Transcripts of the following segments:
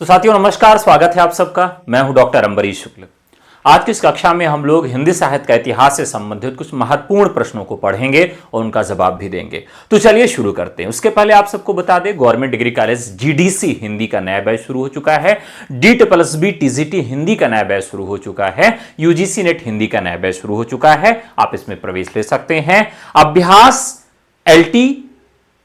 तो साथियों नमस्कार, स्वागत है आप सबका। मैं हूं डॉक्टर अम्बरीश शुक्ल। आज की इस कक्षा में हम लोग हिंदी साहित्य का इतिहास से संबंधित कुछ महत्वपूर्ण प्रश्नों को पढ़ेंगे और उनका जवाब भी देंगे। तो चलिए शुरू करते हैं। उसके पहले आप सबको बता दें, government degree college GDC Hindi का नया बैच शुरू हो चुका है। DSSB टीजीटी हिंदी का नया बैच शुरू हो चुका है। यूजीसी नेट हिंदी का नया बैच शुरू हो चुका है, आप इसमें प्रवेश ले सकते हैं। अभ्यास LT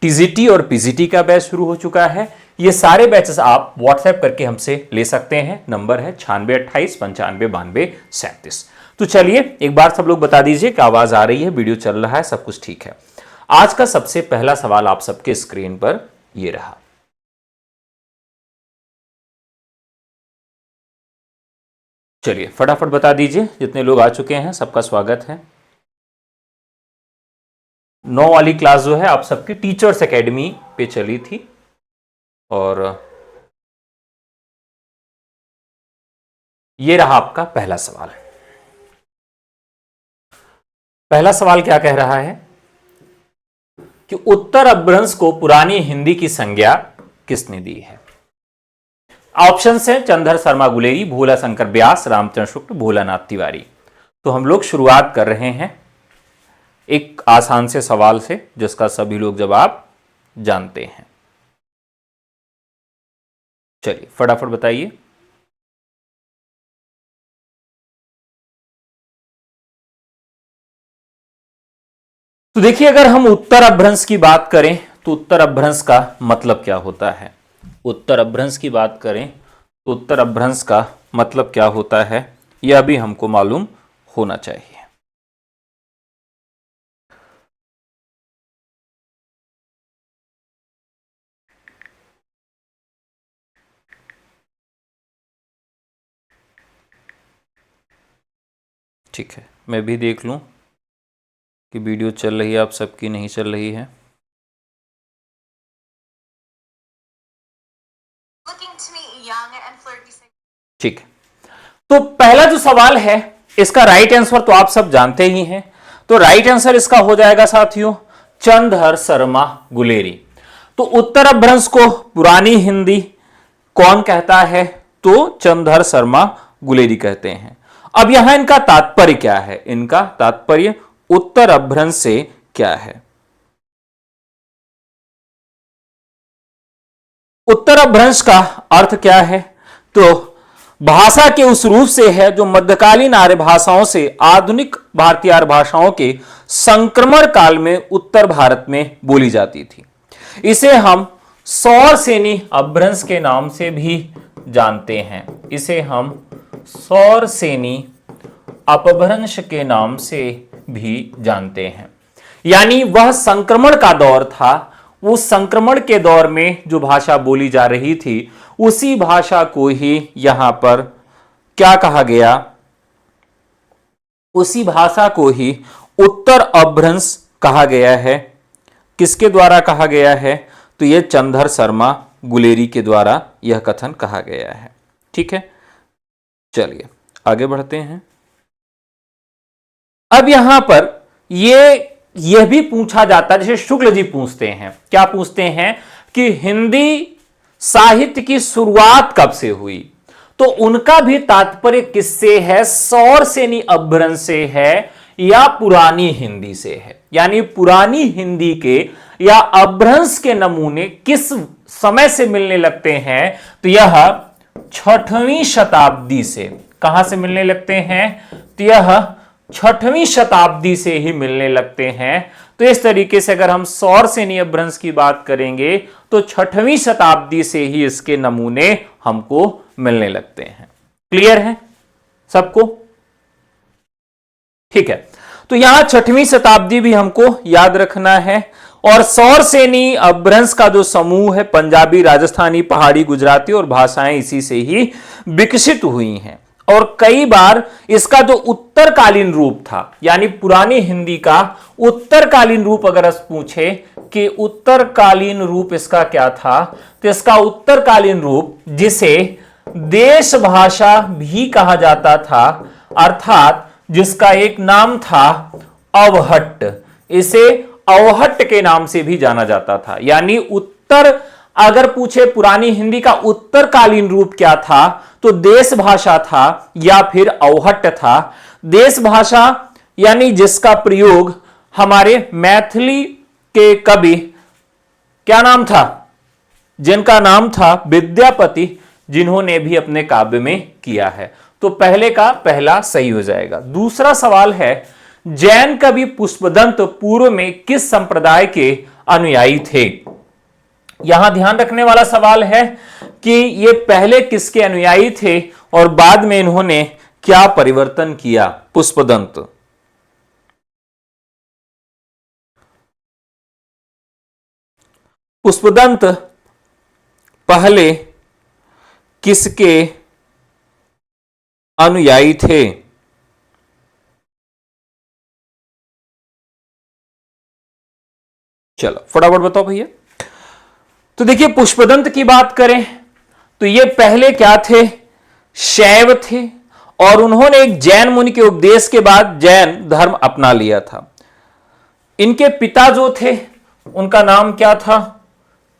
टीजीटी और पीजीटी का बैच शुरू हो चुका है। ये सारे बैचेस आप व्हाट्सएप करके हमसे ले सकते हैं। नंबर है 9628959237। तो चलिए एक बार सब लोग बता दीजिए कि आवाज आ रही है, वीडियो चल रहा है, सब कुछ ठीक है। आज का सबसे पहला सवाल आप सबके स्क्रीन पर ये रहा। चलिए फटाफट बता दीजिए, जितने लोग आ चुके हैं सबका स्वागत है। 9 वाली क्लास जो है आप सबकी टीचर्स एकेडमी पे चली थी और ये रहा आपका पहला सवाल। पहला सवाल क्या कह रहा है कि उत्तर अपभ्रंश को पुरानी हिंदी की संज्ञा किसने दी है? ऑप्शंस हैं चंद्रधर शर्मा गुलेरी, भोला शंकर व्यास, रामचंद्र शुक्ल, भोलानाथ तिवारी। तो हम लोग शुरुआत कर रहे हैं एक आसान से सवाल से जिसका सभी लोग जवाब जानते हैं। चलिए फटाफट बताइए। तो देखिए, अगर हम उत्तर अपभ्रंश की बात करें तो उत्तर अपभ्रंश का मतलब क्या होता है? उत्तर अपभ्रंश की बात करें तो उत्तर अपभ्रंश का मतलब क्या होता है, यह भी हमको मालूम होना चाहिए। ठीक है, मैं भी देख लूं कि वीडियो चल रही है आप सबकी, नहीं चल रही है। ठीक है, तो पहला जो सवाल है इसका राइट आंसर तो आप सब जानते ही हैं। तो राइट आंसर इसका हो जाएगा साथियों चंद्रधर शर्मा गुलेरी। तो उत्तर अपभ्रंश को पुरानी हिंदी कौन कहता है? तो चंद्रधर शर्मा गुलेरी कहते हैं। अब यहां इनका तात्पर्य क्या है? इनका तात्पर्य उत्तर अपभ्रंश से क्या है? उत्तर अपभ्रंश का अर्थ क्या है? तो भाषा के उस रूप से है जो मध्यकालीन आर्य भाषाओं से आधुनिक भारतीय आर्य भाषाओं के संक्रमण काल में उत्तर भारत में बोली जाती थी। इसे हम सौरसेनी अपभ्रंश के नाम से भी जानते हैं। इसे हम सौरसेनी अपभ्रंश के नाम से भी जानते हैं। यानी वह संक्रमण का दौर था, उस संक्रमण के दौर में जो भाषा बोली जा रही थी उसी भाषा को ही यहां पर क्या कहा गया? उसी भाषा को ही उत्तर अपभ्रंश कहा गया है। किसके द्वारा कहा गया है? तो यह चंद्रधर शर्मा गुलेरी के द्वारा यह कथन कहा गया है। ठीक है, चलिए आगे बढ़ते हैं। अब यहां पर यह भी पूछा जाता है, जैसे शुक्ल जी पूछते हैं, क्या पूछते हैं कि हिंदी साहित्य की शुरुआत कब से हुई? तो उनका भी तात्पर्य किससे है? सौरसेनी अपभ्रंश से है या पुरानी हिंदी से है? यानी पुरानी हिंदी के या अपभ्रंश के नमूने किस समय से मिलने लगते हैं? तो यह 6वीं शताब्दी से। कहां से मिलने लगते हैं? तो यह 6वीं शताब्दी से ही मिलने लगते हैं। तो इस तरीके से अगर हम सौरसेनी अपभ्रंश की बात करेंगे तो 6वीं शताब्दी से ही इसके नमूने हमको मिलने लगते हैं। क्लियर है सबको? ठीक है, तो यहां 6वीं शताब्दी भी हमको याद रखना है। और सौरसेनी अपभ्रंश का जो समूह है, पंजाबी, राजस्थानी, पहाड़ी, गुजराती और भाषाएं इसी से ही विकसित हुई हैं। और कई बार इसका जो उत्तरकालीन रूप था, यानी पुरानी हिंदी का उत्तरकालीन रूप अगर पूछे कि उत्तरकालीन रूप इसका क्या था, तो इसका उत्तरकालीन रूप जिसे देश भाषा भी कहा जाता था, अर्थात जिसका एक नाम था अवहट्ट, इसे अवहट्ट के नाम से भी जाना जाता था। यानी उत्तर अगर पूछे पुरानी हिंदी का उत्तरकालीन रूप क्या था, तो देश भाषा था या फिर अवहट्ट था। देश भाषा यानी जिसका प्रयोग हमारे मैथिली के कवि, क्या नाम था, जिनका नाम था विद्यापति, जिन्होंने भी अपने काव्य में किया है। तो पहले का पहला सही हो जाएगा। दूसरा सवाल है, जैन कवि पुष्पदंत पूर्व में किस संप्रदाय के अनुयायी थे? यहां ध्यान रखने वाला सवाल है कि ये पहले किसके अनुयायी थे और बाद में इन्होंने क्या परिवर्तन किया। पुष्पदंत पहले किसके अनुयायी थे? चलो फटाफट बताओ भैया। तो देखिए, पुष्पदंत की बात करें तो ये पहले क्या थे? शैव थे, और उन्होंने एक जैन मुनि के उपदेश के बाद जैन धर्म अपना लिया था। इनके पिता जो थे उनका नाम क्या था?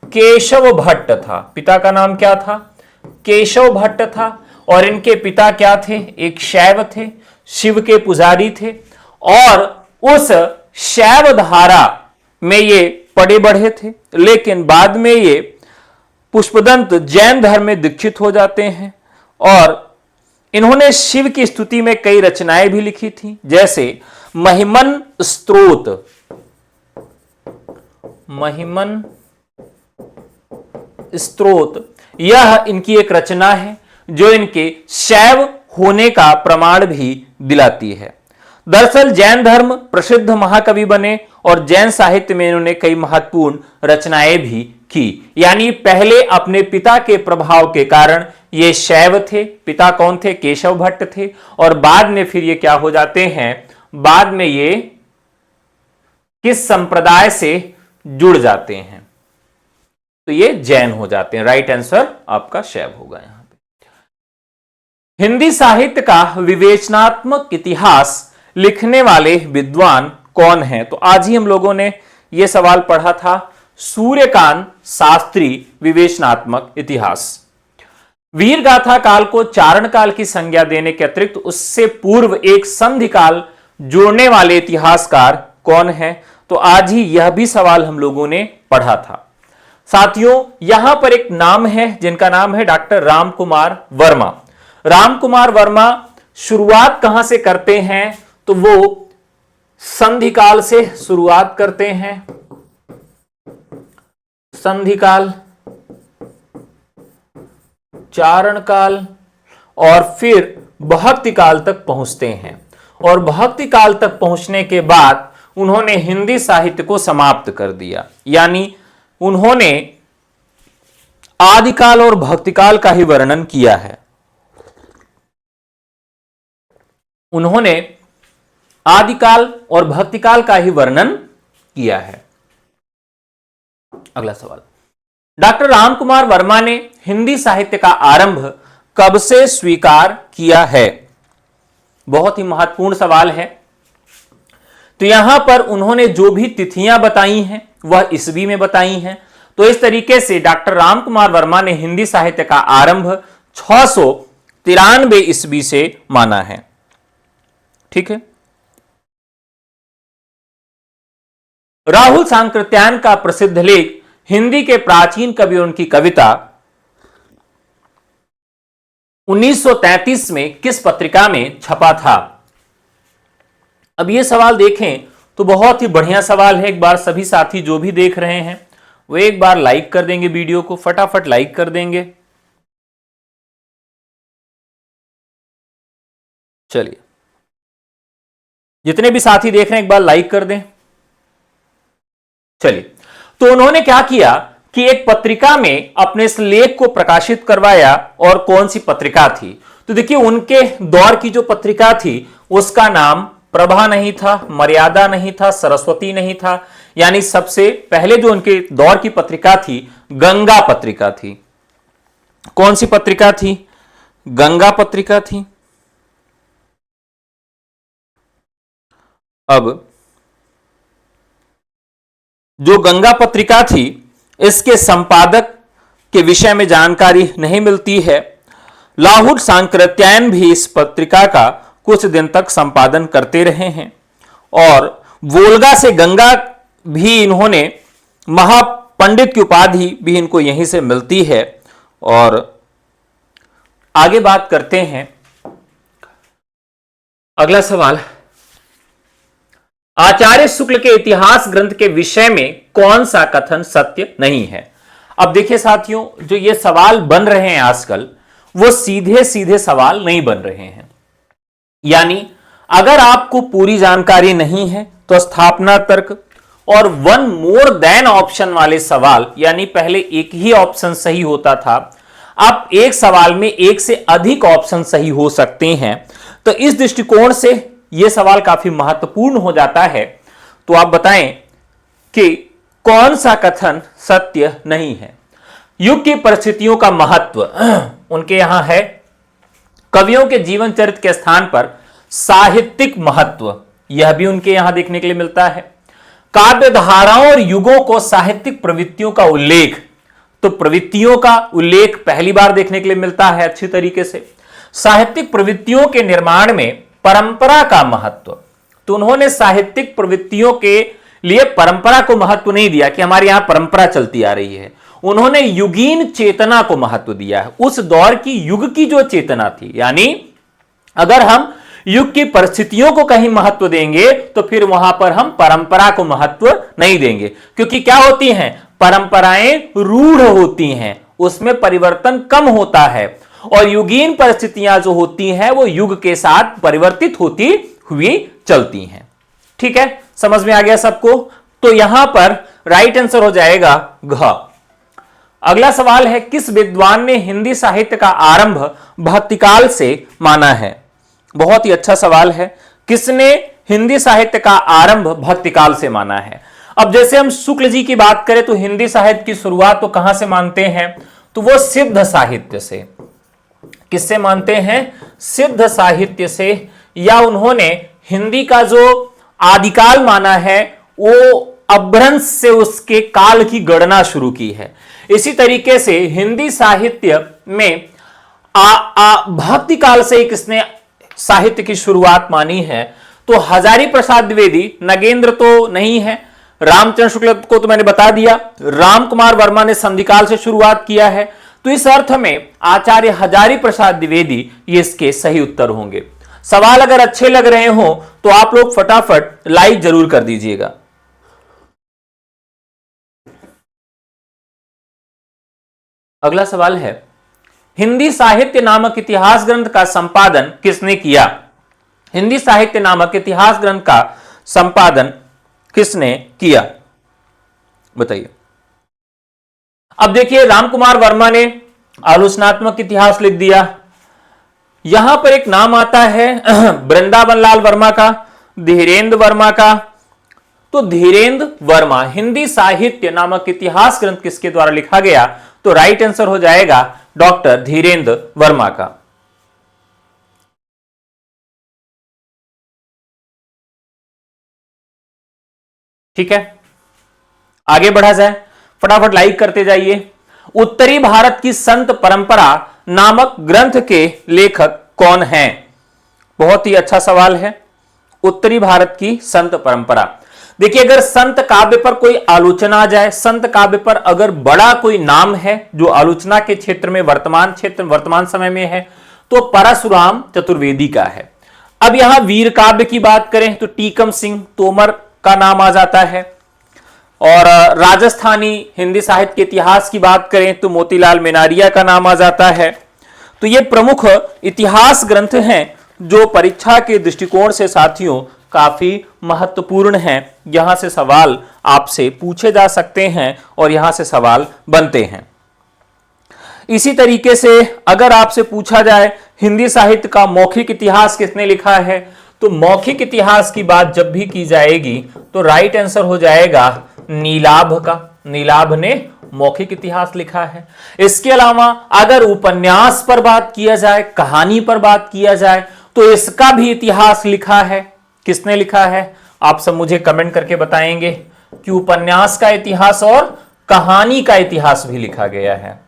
केशव भट्ट था। पिता का नाम क्या था? केशव भट्ट था। और इनके पिता क्या थे? एक शैव थे, शिव के पुजारी थे, और उस शैव धारा में ये पड़े बढ़े थे। लेकिन बाद में ये पुष्पदंत जैन धर्म में दीक्षित हो जाते हैं, और इन्होंने शिव की स्तुति में कई रचनाएं भी लिखी थी, जैसे महिमन स्तोत्र। महिमन स्तोत्र यह इनकी एक रचना है जो इनके शैव होने का प्रमाण भी दिलाती है। दरअसल जैन धर्म प्रसिद्ध महाकवि बने और जैन साहित्य में इन्होंने कई महत्वपूर्ण रचनाएं भी की। यानी पहले अपने पिता के प्रभाव के कारण ये शैव थे। पिता कौन थे? केशव भट्ट थे। और बाद में फिर ये क्या हो जाते हैं? बाद में ये किस संप्रदाय से जुड़ जाते हैं? तो ये जैन हो जाते हैं। राइट आंसर आपका शैव होगा यहां पे। हिंदी साहित्य का विवेचनात्मक इतिहास लिखने वाले विद्वान कौन हैं? तो आज ही हम लोगों ने यह सवाल पढ़ा था, सूर्यकांत शास्त्री विवेचनात्मक इतिहास। वीर गाथा काल को चारण काल की संज्ञा देने के अतिरिक्त उससे पूर्व एक संधि काल जोड़ने वाले इतिहासकार कौन है? तो आज ही यह भी सवाल हम लोगों ने पढ़ा था। साथियों, यहां पर एक नाम है जिनका नाम है डॉक्टर रामकुमार वर्मा। रामकुमार वर्मा शुरुआत कहां से करते हैं? तो वो संधि काल से शुरुआत करते हैं। संधि काल, चारण काल, और फिर भक्ति काल तक पहुंचते हैं। और भक्ति काल तक पहुंचने के बाद उन्होंने हिंदी साहित्य को समाप्त कर दिया। यानी उन्होंने आदिकाल और भक्तिकाल का ही वर्णन किया है। उन्होंने आदिकाल और भक्तिकाल का ही वर्णन किया है। अगला सवाल, डॉक्टर रामकुमार वर्मा ने हिंदी साहित्य का आरंभ कब से स्वीकार किया है? बहुत ही महत्वपूर्ण सवाल है। तो यहां पर उन्होंने जो भी तिथियां बताई हैं वह ईस्वी में बताई हैं। तो इस तरीके से डॉक्टर रामकुमार वर्मा ने हिंदी साहित्य का आरंभ 693 ईस्वी से माना है। ठीक है। राहुल सांकृत्यायन का प्रसिद्ध लेख हिंदी के प्राचीन कवियों उनकी कविता 1933 में किस पत्रिका में छपा था? अब यह सवाल देखें तो बहुत ही बढ़िया सवाल है। एक बार सभी साथी जो भी देख रहे हैं वो एक बार लाइक कर देंगे, वीडियो को फटाफट लाइक कर देंगे। चलिए, जितने भी साथी देख रहे हैं एक बार लाइक कर दें। चलिए, तो उन्होंने क्या किया कि एक पत्रिका में अपने इस लेख को प्रकाशित करवाया। और कौन सी पत्रिका थी? तो देखिए, उनके दौर की जो पत्रिका थी उसका नाम प्रभा नहीं था, मर्यादा नहीं था, सरस्वती नहीं था। यानी सबसे पहले जो उनके दौर की पत्रिका थी गंगा पत्रिका थी। कौन सी पत्रिका थी? गंगा पत्रिका थी। अब जो गंगा पत्रिका थी इसके संपादक के विषय में जानकारी नहीं मिलती है। लाहुल सांकृत्यायन भी इस पत्रिका का कुछ दिन तक संपादन करते रहे हैं और वोल्गा से गंगा भी इन्होंने महापंडित की उपाधि भी इनको यहीं से मिलती है। और आगे बात करते हैं, अगला सवाल, आचार्य शुक्ल के इतिहास ग्रंथ के विषय में कौन सा कथन सत्य नहीं है। अब देखिए साथियों, जो ये सवाल बन रहे हैं आजकल वो सीधे सीधे सवाल नहीं बन रहे हैं, यानी अगर आपको पूरी जानकारी नहीं है तो स्थापना तर्क और वन मोर देन ऑप्शन वाले सवाल, यानी पहले एक ही ऑप्शन सही होता था, अब एक सवाल में एक से अधिक ऑप्शन सही हो सकते हैं। तो इस दृष्टिकोण से यह सवाल काफी महत्वपूर्ण हो जाता है। तो आप बताएं कि कौन सा कथन सत्य नहीं है। युग की परिस्थितियों का महत्व उनके यहां है। कवियों के जीवन चरित्र के स्थान पर साहित्यिक महत्व, यह भी उनके यहां देखने के लिए मिलता है। काव्य धाराओं और युगों को साहित्यिक प्रवृत्तियों का उल्लेख, तो प्रवृत्तियों का उल्लेख पहली बार देखने के लिए मिलता है अच्छी तरीके से। साहित्यिक प्रवृत्तियों के निर्माण में परंपरा का महत्व, तो उन्होंने साहित्यिक प्रवृत्तियों के लिए परंपरा को महत्व नहीं दिया कि हमारे यहां परंपरा चलती आ रही है, उन्होंने युगीन चेतना को महत्व दिया है। उस दौर की युग की जो चेतना थी, यानी अगर हम युग की परिस्थितियों को कहीं महत्व देंगे तो फिर वहां पर हम परंपरा को महत्व नहीं देंगे, क्योंकि क्या होती हैं, परंपराएं रूढ़ होती हैं, उसमें परिवर्तन कम होता है और युगीन परिस्थितियां जो होती हैं वो युग के साथ परिवर्तित होती हुई चलती हैं। ठीक है, समझ में आ गया सबको। तो यहां पर राइट आंसर हो जाएगा घ। अगला सवाल है, किस विद्वान ने हिंदी साहित्य का आरंभ भक्तिकाल से माना है। बहुत ही अच्छा सवाल है, किसने हिंदी साहित्य का आरंभ भक्तिकाल से माना है। अब जैसे हम शुक्ल जी की बात करें तो हिंदी साहित्य की शुरुआत तो कहां से मानते हैं, तो वो सिद्ध साहित्य से। किससे मानते हैं, सिद्ध साहित्य से, या उन्होंने हिंदी का जो आदिकाल माना है वो अपभ्रंश से उसके काल की गणना शुरू की है। इसी तरीके से हिंदी साहित्य में भक्ति काल से किसने साहित्य की शुरुआत मानी है, तो हजारी प्रसाद द्विवेदी, नगेंद्र तो नहीं है, रामचंद्र शुक्ल को तो मैंने बता दिया, राम कुमार वर्मा ने संधिकाल से शुरुआत किया है। तो इस अर्थ में आचार्य हजारी प्रसाद द्विवेदी ये इसके सही उत्तर होंगे। सवाल अगर अच्छे लग रहे हो तो आप लोग फटाफट लाइक जरूर कर दीजिएगा। अगला सवाल है, हिंदी साहित्य नामक इतिहास ग्रंथ का संपादन किसने किया। हिंदी साहित्य नामक इतिहास ग्रंथ का संपादन किसने किया, बताइए। अब देखिए, रामकुमार वर्मा ने आलोचनात्मक इतिहास लिख दिया। यहां पर एक नाम आता है वृंदावन लाल वर्मा का, धीरेन्द्र वर्मा का। तो धीरेन्द्र वर्मा, हिंदी साहित्य नामक इतिहास ग्रंथ किसके द्वारा लिखा गया, तो राइट आंसर हो जाएगा डॉक्टर धीरेन्द्र वर्मा का। ठीक है, आगे बढ़ा जाए, फटाफट लाइक करते जाइए। उत्तरी भारत की संत परंपरा नामक ग्रंथ के लेखक कौन हैं। बहुत ही अच्छा सवाल है, उत्तरी भारत की संत परंपरा। देखिए, अगर संत काव्य पर कोई आलोचना आ जाए, संत काव्य पर अगर बड़ा कोई नाम है जो आलोचना के क्षेत्र में वर्तमान समय में है, तो परशुराम चतुर्वेदी का है। अब यहां वीर काव्य की बात करें तो टीकम सिंह तोमर का नाम आ जाता है, और राजस्थानी हिंदी साहित्य के इतिहास की बात करें तो मोतीलाल मेनारिया का नाम आ जाता है। तो ये प्रमुख इतिहास ग्रंथ हैं जो परीक्षा के दृष्टिकोण से साथियों काफी महत्वपूर्ण हैं। यहां से सवाल आपसे पूछे जा सकते हैं और यहां से सवाल बनते हैं। इसी तरीके से अगर आपसे पूछा जाए हिंदी साहित्य का मौखिक इतिहास किसने लिखा है, तो मौखिक इतिहास की बात जब भी की जाएगी तो राइट आंसर हो जाएगा नीलाभ का। नीलाभ ने मौखिक इतिहास लिखा है। इसके अलावा अगर उपन्यास पर बात किया जाए, कहानी पर बात किया जाए, तो इसका भी इतिहास लिखा है। किसने लिखा है, आप सब मुझे कमेंट करके बताएंगे कि उपन्यास का इतिहास और कहानी का इतिहास भी लिखा गया है।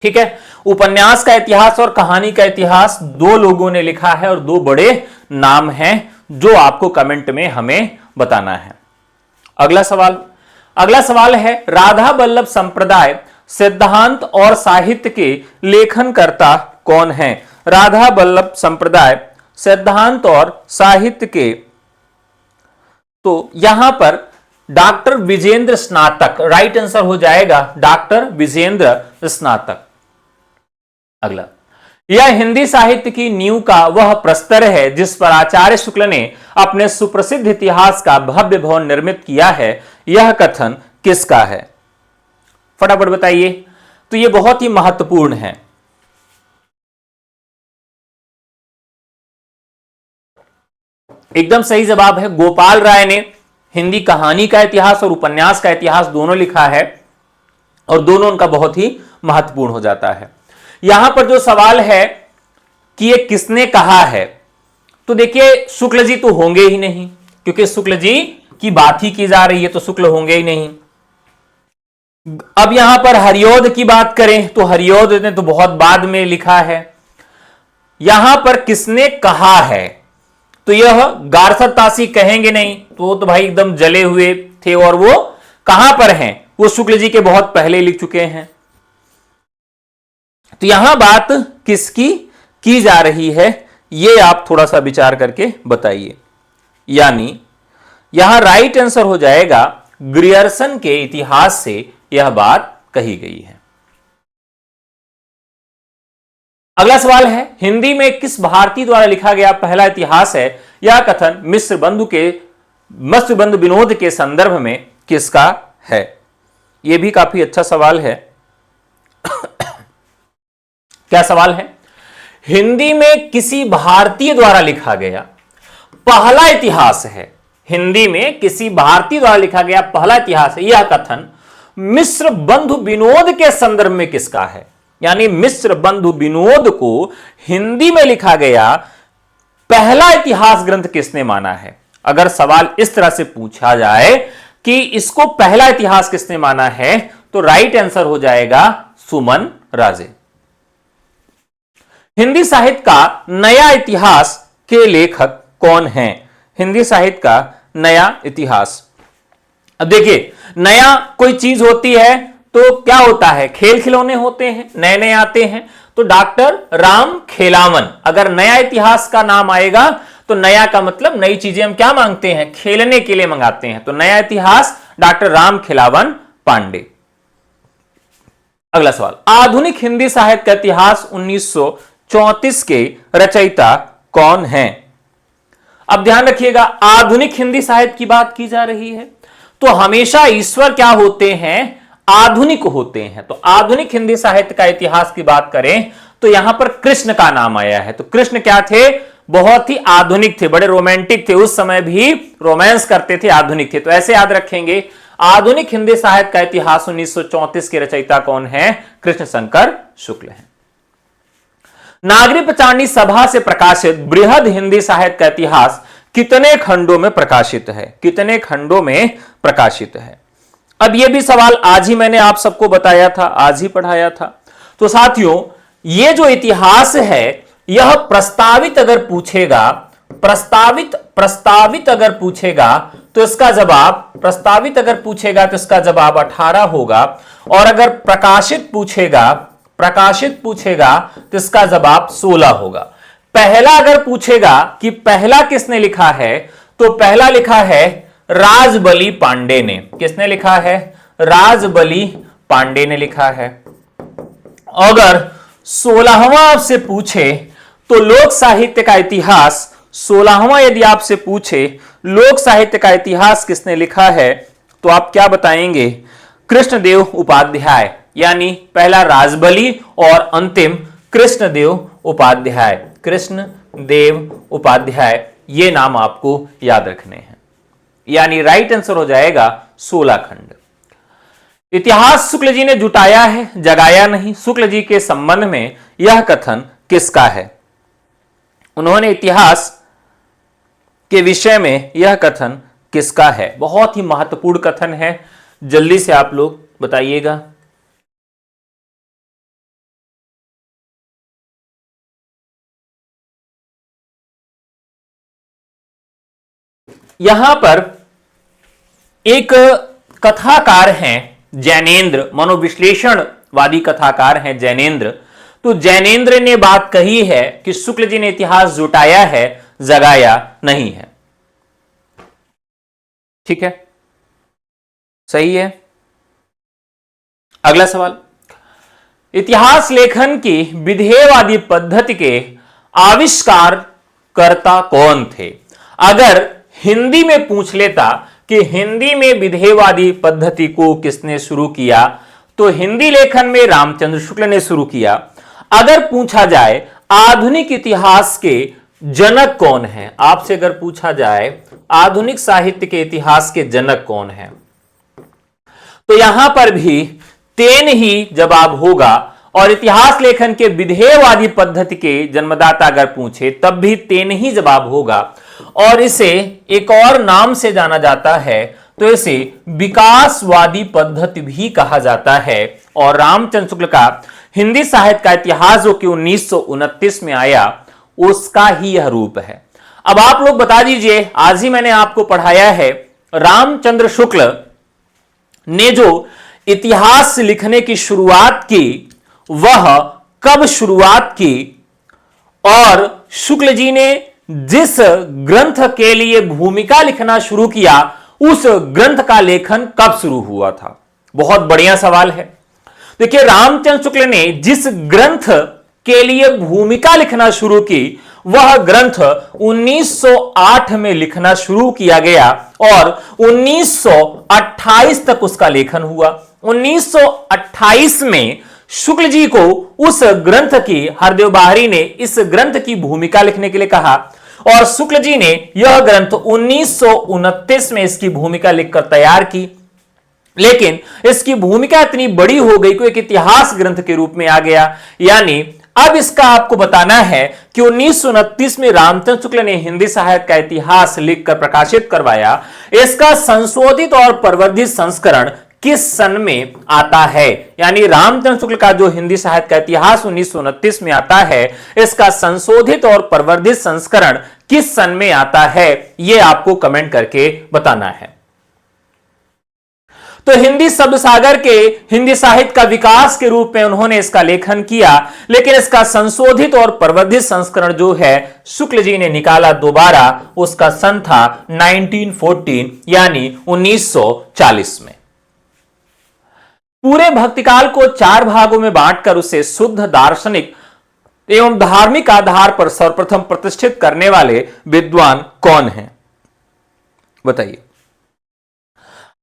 ठीक है, उपन्यास का इतिहास और कहानी का इतिहास दो लोगों ने लिखा है और दो बड़े नाम हैं जो आपको कमेंट में हमें बताना है। अगला सवाल है, राधा वल्लभ संप्रदाय सिद्धांत और साहित्य के लेखनकर्ता कौन है? राधा वल्लभ संप्रदाय सिद्धांत और साहित्य के, तो यहां पर डॉक्टर विजेंद्र स्नातक राइट आंसर हो जाएगा, डॉक्टर विजेंद्र स्नातक। अगला, यह हिंदी साहित्य की नींव का वह प्रस्तर है जिस पर आचार्य शुक्ल ने अपने सुप्रसिद्ध इतिहास का भव्य भवन निर्मित किया है, यह कथन किसका है? फटाफट बताइए। तो यह बहुत ही महत्वपूर्ण है। एकदम सही जवाब है, गोपाल राय ने हिंदी कहानी का इतिहास और उपन्यास का इतिहास दोनों लिखा है और दोनों उनका बहुत ही महत्वपूर्ण हो जाता है। यहां पर जो सवाल है कि ये किसने कहा है, तो देखिए शुक्ल जी तो होंगे ही नहीं, क्योंकि शुक्ल जी की बात ही की जा रही है, तो शुक्ल होंगे ही नहीं। अब यहां पर हरिऔध की बात करें तो हरिऔध ने तो बहुत बाद में लिखा है। यहां पर किसने कहा है, तो यह गारसत तासी कहेंगे नहीं, तो भाई एकदम जले हुए थे और वो कहां पर हैं, वो शुक्ल जी के बहुत पहले लिख चुके हैं। तो यहां बात किसकी की जा रही है, ये आप थोड़ा सा विचार करके बताइए। यानी यहां राइट आंसर हो जाएगा, ग्रियर्सन के इतिहास से यह बात कही गई है। अगला सवाल है, हिंदी में किस भारतीय द्वारा लिखा गया पहला इतिहास है? यह कथन मिस्र बंधु विनोद के संदर्भ में किसका है? यह भी काफी अच्छा सवाल है। क्या सवाल है? हिंदी में किसी भारतीय द्वारा लिखा गया पहला इतिहास है, हिंदी में किसी भारतीय द्वारा लिखा गया पहला इतिहास है, यह कथन मिस्र बंधु विनोद के संदर्भ में किसका है? यानी मिस्र बंधु विनोद को हिंदी में लिखा गया पहला इतिहास ग्रंथ किसने माना है? अगर सवाल इस तरह से पूछा जाए कि इसको पहला इतिहास किसने माना है, तो राइट आंसर हो जाएगा सुमन राजे। हिंदी साहित्य का नया इतिहास के लेखक कौन हैं? हिंदी साहित्य का नया इतिहास, अब देखिए नया कोई चीज होती है तो क्या होता है, खेल खिलौने होते हैं, नए नए आते हैं, तो डॉक्टर राम खेलावन, अगर नया इतिहास का नाम आएगा तो नया का मतलब नई चीजें हम क्या मांगते हैं, खेलने के लिए मंगाते हैं, तो नया इतिहास डॉक्टर राम खेलावन पांडे। अगला सवाल, आधुनिक हिंदी साहित्य का इतिहास 1934 के रचयिता कौन है? अब ध्यान रखिएगा, आधुनिक हिंदी साहित्य की बात की जा रही है तो हमेशा ईश्वर क्या होते हैं, आधुनिक होते हैं। तो आधुनिक हिंदी साहित्य का इतिहास की बात करें तो यहां पर कृष्ण का नाम आया है। तो कृष्ण क्या थे, बहुत ही आधुनिक थे, बड़े रोमांटिक थे, उस समय भी रोमांस करते थे, आधुनिक थे। तो ऐसे याद रखेंगे, आधुनिक हिंदी साहित्य का इतिहास 1934 के रचयिता कौन है? कृष्ण शंकर शुक्ल है। नागरी पंचांडी सभा से प्रकाशित बृहद हिंदी साहित्य का इतिहास कितने खंडों में प्रकाशित है? कितने खंडों में प्रकाशित है? अब यह भी सवाल आज ही मैंने आप सबको बताया था, आज ही पढ़ाया था। तो साथियों, यह जो इतिहास है यह प्रस्तावित अगर पूछेगा, प्रस्तावित अगर पूछेगा तो इसका जवाब, प्रस्तावित अगर पूछेगा तो इसका जवाब 18 होगा, और अगर प्रकाशित पूछेगा तो इसका जवाब 16 होगा। पहला अगर पूछेगा कि पहला किसने लिखा है, तो पहला लिखा है राजबली पांडे ने। किसने लिखा है? राजबली पांडे ने लिखा है। अगर 16वां आपसे पूछे तो लोक साहित्य का इतिहास, 16वां यदि आपसे पूछे लोक साहित्य का इतिहास किसने लिखा है, तो आप क्या बताएंगे? कृष्णदेव उपाध्याय, यानी पहला राजबली और अंतिम कृष्णदेव उपाध्याय। कृष्णदेव उपाध्याय, ये नाम आपको याद रखने हैं। यानी राइट आंसर हो जाएगा 16 खंड। इतिहास शुक्ल जी ने जुटाया है, जगाया नहीं। शुक्ल जी के संबंध में यह कथन किसका है? उन्होंने इतिहास के विषय में यह कथन किसका है? बहुत ही महत्वपूर्ण कथन है, जल्दी से आप लोग बताइएगा। यहां पर एक कथाकार हैं जैनेन्द्र, मनोविश्लेषणवादी कथाकार हैं जैनेन्द्र। तो जैनेन्द्र ने बात कही है कि शुक्ल जी ने इतिहास जुटाया है, जगाया नहीं है। ठीक है, सही है। अगला सवाल, इतिहास लेखन की विधेयवादी पद्धति के आविष्कारकर्ता कौन थे? अगर हिंदी में पूछ लेता कि हिंदी में विधेयवादी पद्धति को किसने शुरू किया, तो हिंदी लेखन में रामचंद्र शुक्ल ने शुरू किया। अगर पूछा जाए आधुनिक इतिहास के जनक कौन है, आपसे अगर पूछा जाए आधुनिक साहित्य के इतिहास के जनक कौन है, तो यहां पर भी तेन ही जवाब होगा। और इतिहास लेखन के विधेयवादी पद्धति के जन्मदाता अगर पूछे तब भी तेन ही जवाब होगा। और इसे एक और नाम से जाना जाता है, तो इसे विकासवादी पद्धति भी कहा जाता है। और रामचंद्र शुक्ल का हिंदी साहित्य का इतिहास जो कि 1929 में आया, उसका ही यह रूप है। अब आप लोग बता दीजिए, आज ही मैंने आपको पढ़ाया है रामचंद्र शुक्ल ने जो इतिहास लिखने की शुरुआत की वह कब शुरुआत की, और शुक्ल जी ने जिस ग्रंथ के लिए भूमिका लिखना शुरू किया उस ग्रंथ का लेखन कब शुरू हुआ था? बहुत बढ़िया सवाल है। देखिए, रामचंद्र शुक्ल ने जिस ग्रंथ के लिए भूमिका लिखना शुरू की वह ग्रंथ 1908 में लिखना शुरू किया गया और 1928 तक उसका लेखन हुआ। 1928 में शुक्ल जी को उस ग्रंथ की, हरदेव बाहरी ने इस ग्रंथ की भूमिका लिखने के लिए कहा और शुक्ल जी ने यह ग्रंथ 1929 में इसकी भूमिका लिखकर तैयार की। लेकिन इसकी भूमिका इतनी बड़ी हो गई कि एक इतिहास ग्रंथ के रूप में आ गया। यानी अब इसका आपको बताना है कि 1929 में रामचंद्र शुक्ल ने हिंदी साहित्य का इतिहास लिखकर प्रकाशित करवाया। इसका संशोधित और प्रवर्धित संस्करण किस सन में आता है? यानी रामचंद्र शुक्ल का जो हिंदी साहित्य का इतिहास 1929 में आता है, इसका संशोधित और प्रवर्धित संस्करण किस सन में आता है, यह आपको कमेंट करके बताना है। तो हिंदी शब्द सागर के हिंदी साहित्य का विकास के रूप में उन्होंने इसका लेखन किया, लेकिन इसका संशोधित और प्रवर्धित संस्करण जो है शुक्ल जी ने निकाला दोबारा, उसका सन था 1914 यानी 1940 में। पूरे भक्तिकाल को 4 भागों में बांटकर उसे शुद्ध दार्शनिक एवं धार्मिक आधार पर सर्वप्रथम प्रतिष्ठित करने वाले विद्वान कौन हैं? बताइए।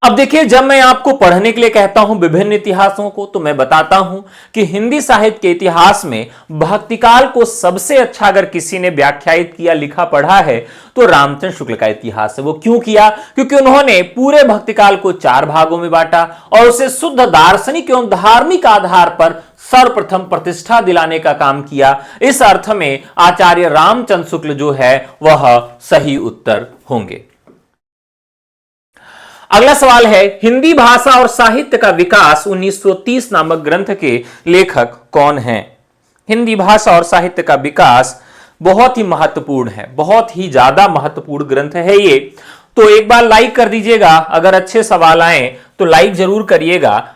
अब देखिए, जब मैं आपको पढ़ने के लिए कहता हूं विभिन्न इतिहासों को, तो मैं बताता हूं कि हिंदी साहित्य के इतिहास में भक्तिकाल को सबसे अच्छा अगर किसी ने व्याख्यायित किया, लिखा, पढ़ा है तो रामचंद्र शुक्ल का इतिहास है। वो क्यों किया? क्योंकि उन्होंने पूरे भक्तिकाल को 4 भागों में बांटा और उसे शुद्ध दार्शनिक एवं धार्मिक आधार पर सर्वप्रथम प्रतिष्ठा दिलाने का काम किया। इस अर्थ में आचार्य रामचंद्र शुक्ल जो है वह सही उत्तर होंगे। अगला सवाल है, हिंदी भाषा और साहित्य का विकास 1930 नामक ग्रंथ के लेखक कौन हैं? हिंदी भाषा और साहित्य का विकास बहुत ही महत्वपूर्ण है, बहुत ही ज्यादा महत्वपूर्ण ग्रंथ है ये। तो एक बार लाइक कर दीजिएगा, अगर अच्छे सवाल आए तो लाइक जरूर करिएगा।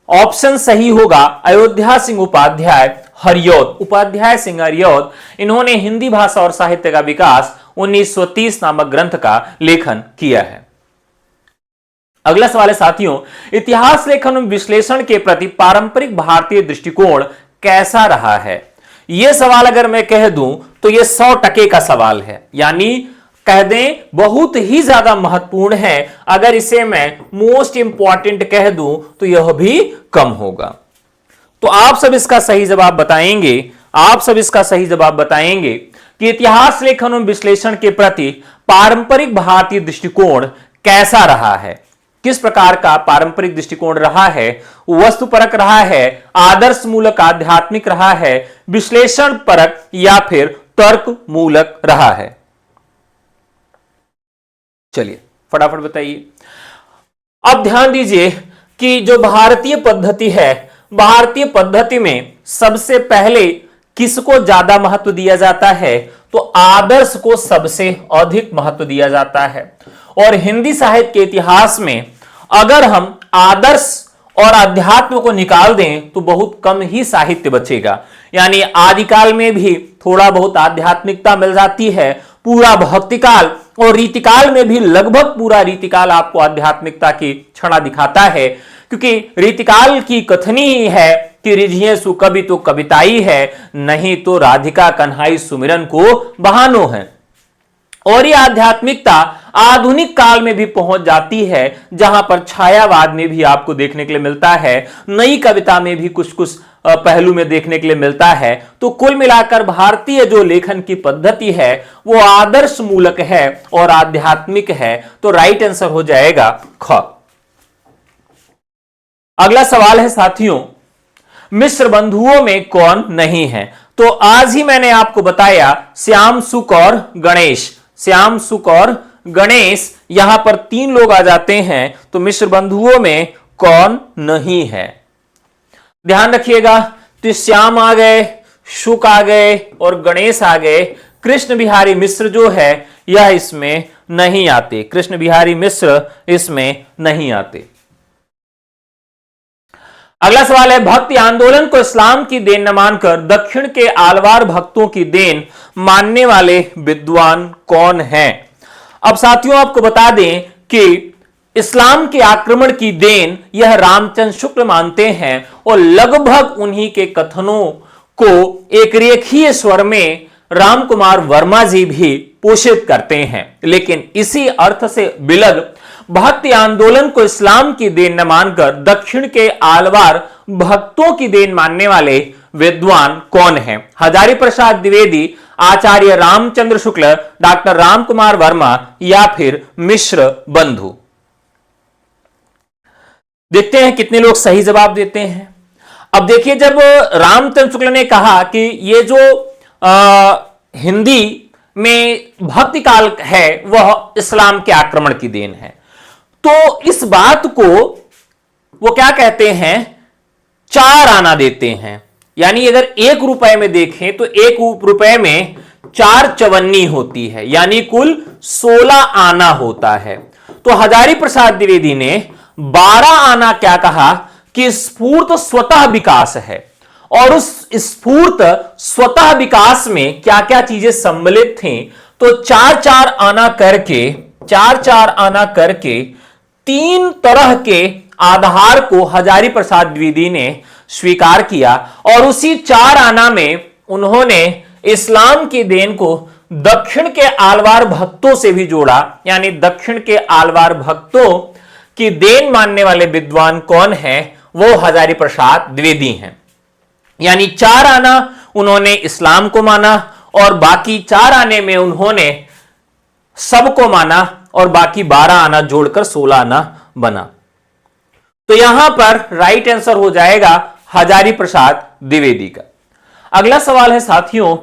ऑप्शन सही होगा अयोध्या सिंह उपाध्याय हरिऔध, उपाध्याय सिंह हरिऔध, इन्होंने हिंदी भाषा और साहित्य का विकास 1930 नामक ग्रंथ का लेखन किया है। अगला सवाल है साथियों, इतिहास लेखन एवं विश्लेषण के प्रति पारंपरिक भारतीय दृष्टिकोण कैसा रहा है? यह सवाल अगर मैं कह दूं तो यह 100% का सवाल है, यानी कह दें बहुत ही ज्यादा महत्वपूर्ण है। अगर इसे मैं मोस्ट इंपॉर्टेंट कह दूं तो यह भी कम होगा। तो आप सब इसका सही जवाब बताएंगे, आप सब इसका सही जवाब बताएंगे कि इतिहास लेखन एवं विश्लेषण के प्रति पारंपरिक भारतीय दृष्टिकोण कैसा रहा है। किस प्रकार का पारंपरिक दृष्टिकोण रहा है? वस्तुपरक रहा है, आदर्श मूलक आध्यात्मिक रहा है, विश्लेषण परक या फिर तर्क मूलक रहा है? चलिए फटाफट बताइए। अब ध्यान दीजिए कि जो भारतीय पद्धति है, भारतीय पद्धति में सबसे पहले किसको ज्यादा महत्व दिया जाता है? तो आदर्श को सबसे अधिक महत्व दिया जाता है। और हिंदी साहित्य के इतिहास में अगर हम आदर्श और अध्यात्म को निकाल दें तो बहुत कम ही साहित्य बचेगा। यानी आदिकाल में भी थोड़ा बहुत आध्यात्मिकता मिल जाती है, पूरा भक्तिकाल और रीतिकाल में भी लगभग पूरा रीतिकाल आपको आध्यात्मिकता की छटा दिखाता है, क्योंकि रीतिकाल की कथनी ही है कि रिझिए सु कवि तो कविताई है, नहीं तो राधिका कन्हाई सुमिरन को बहानो है। और ये आध्यात्मिकता आधुनिक काल में भी पहुंच जाती है, जहां पर छायावाद में भी आपको देखने के लिए मिलता है, नई कविता में भी कुछ कुछ पहलू में देखने के लिए मिलता है। तो कुल मिलाकर भारतीय जो लेखन की पद्धति है वो आदर्श मूलक है और आध्यात्मिक है। तो राइट आंसर हो जाएगा ख। अगला सवाल है साथियों, मिश्र बंधुओं में कौन नहीं है? तो आज ही मैंने आपको बताया श्याम सुक और गणेश। श्याम सुक और गणेश, यहां पर 3 लोग आ जाते हैं, तो मिश्र बंधुओं में कौन नहीं है? ध्यान रखिएगा, तो श्याम आ गए, शुक आ गए और गणेश आ गए। कृष्ण बिहारी मिश्र जो है यह इसमें नहीं आते, कृष्ण बिहारी मिश्र इसमें नहीं आते। अगला सवाल है, भक्ति आंदोलन को इस्लाम की देन न मानकर दक्षिण के आलवार भक्तों की देन मानने वाले विद्वान कौन हैं? अब साथियों आपको बता दें कि इस्लाम के आक्रमण की देन यह रामचंद्र शुक्ल मानते हैं और लगभग उन्हीं के कथनों को एक रेखीय स्वर में राम कुमार वर्मा जी भी पोषित करते हैं। लेकिन इसी अर्थ से विलग भक्ति आंदोलन को इस्लाम की देन न मानकर दक्षिण के आलवार भक्तों की देन मानने वाले विद्वान कौन हैं? हजारी प्रसाद द्विवेदी, आचार्य रामचंद्र शुक्ल, डॉक्टर राम कुमार वर्मा या फिर मिश्र बंधु। देखते हैं कितने लोग सही जवाब देते हैं। अब देखिए, जब रामचंद्र शुक्ल ने कहा कि ये जो हिंदी में भक्ति काल है वह इस्लाम के आक्रमण की देन है, तो इस बात को वो क्या कहते हैं, 4 आना देते हैं। यानी अगर 1 रुपए में देखें तो 1 रुपए में 4 चवन्नी होती है, यानी कुल 16 आना होता है। तो हजारी प्रसाद द्विवेदी ने 12 आना क्या कहा कि स्फूर्त स्वतः विकास है, और उस स्फूर्त स्वतः विकास में क्या क्या चीजें सम्मिलित थी, तो 4-4 आना करके 3 तरह के आधार को हजारी प्रसाद द्विवेदी ने स्वीकार किया, और उसी 4 आना में उन्होंने इस्लाम की देन को दक्षिण के आलवार भक्तों से भी जोड़ा। यानी दक्षिण के आलवार भक्तों की देन मानने वाले विद्वान कौन है? वो हजारी प्रसाद द्विवेदी हैं। यानी 4 आना उन्होंने इस्लाम को माना और बाकी 4 आने में उन्होंने सबको माना, और बाकी 12 आना जोड़कर 16 आना बना। तो यहां पर राइट आंसर हो जाएगा हजारी प्रसाद द्विवेदी का। अगला सवाल है साथियों,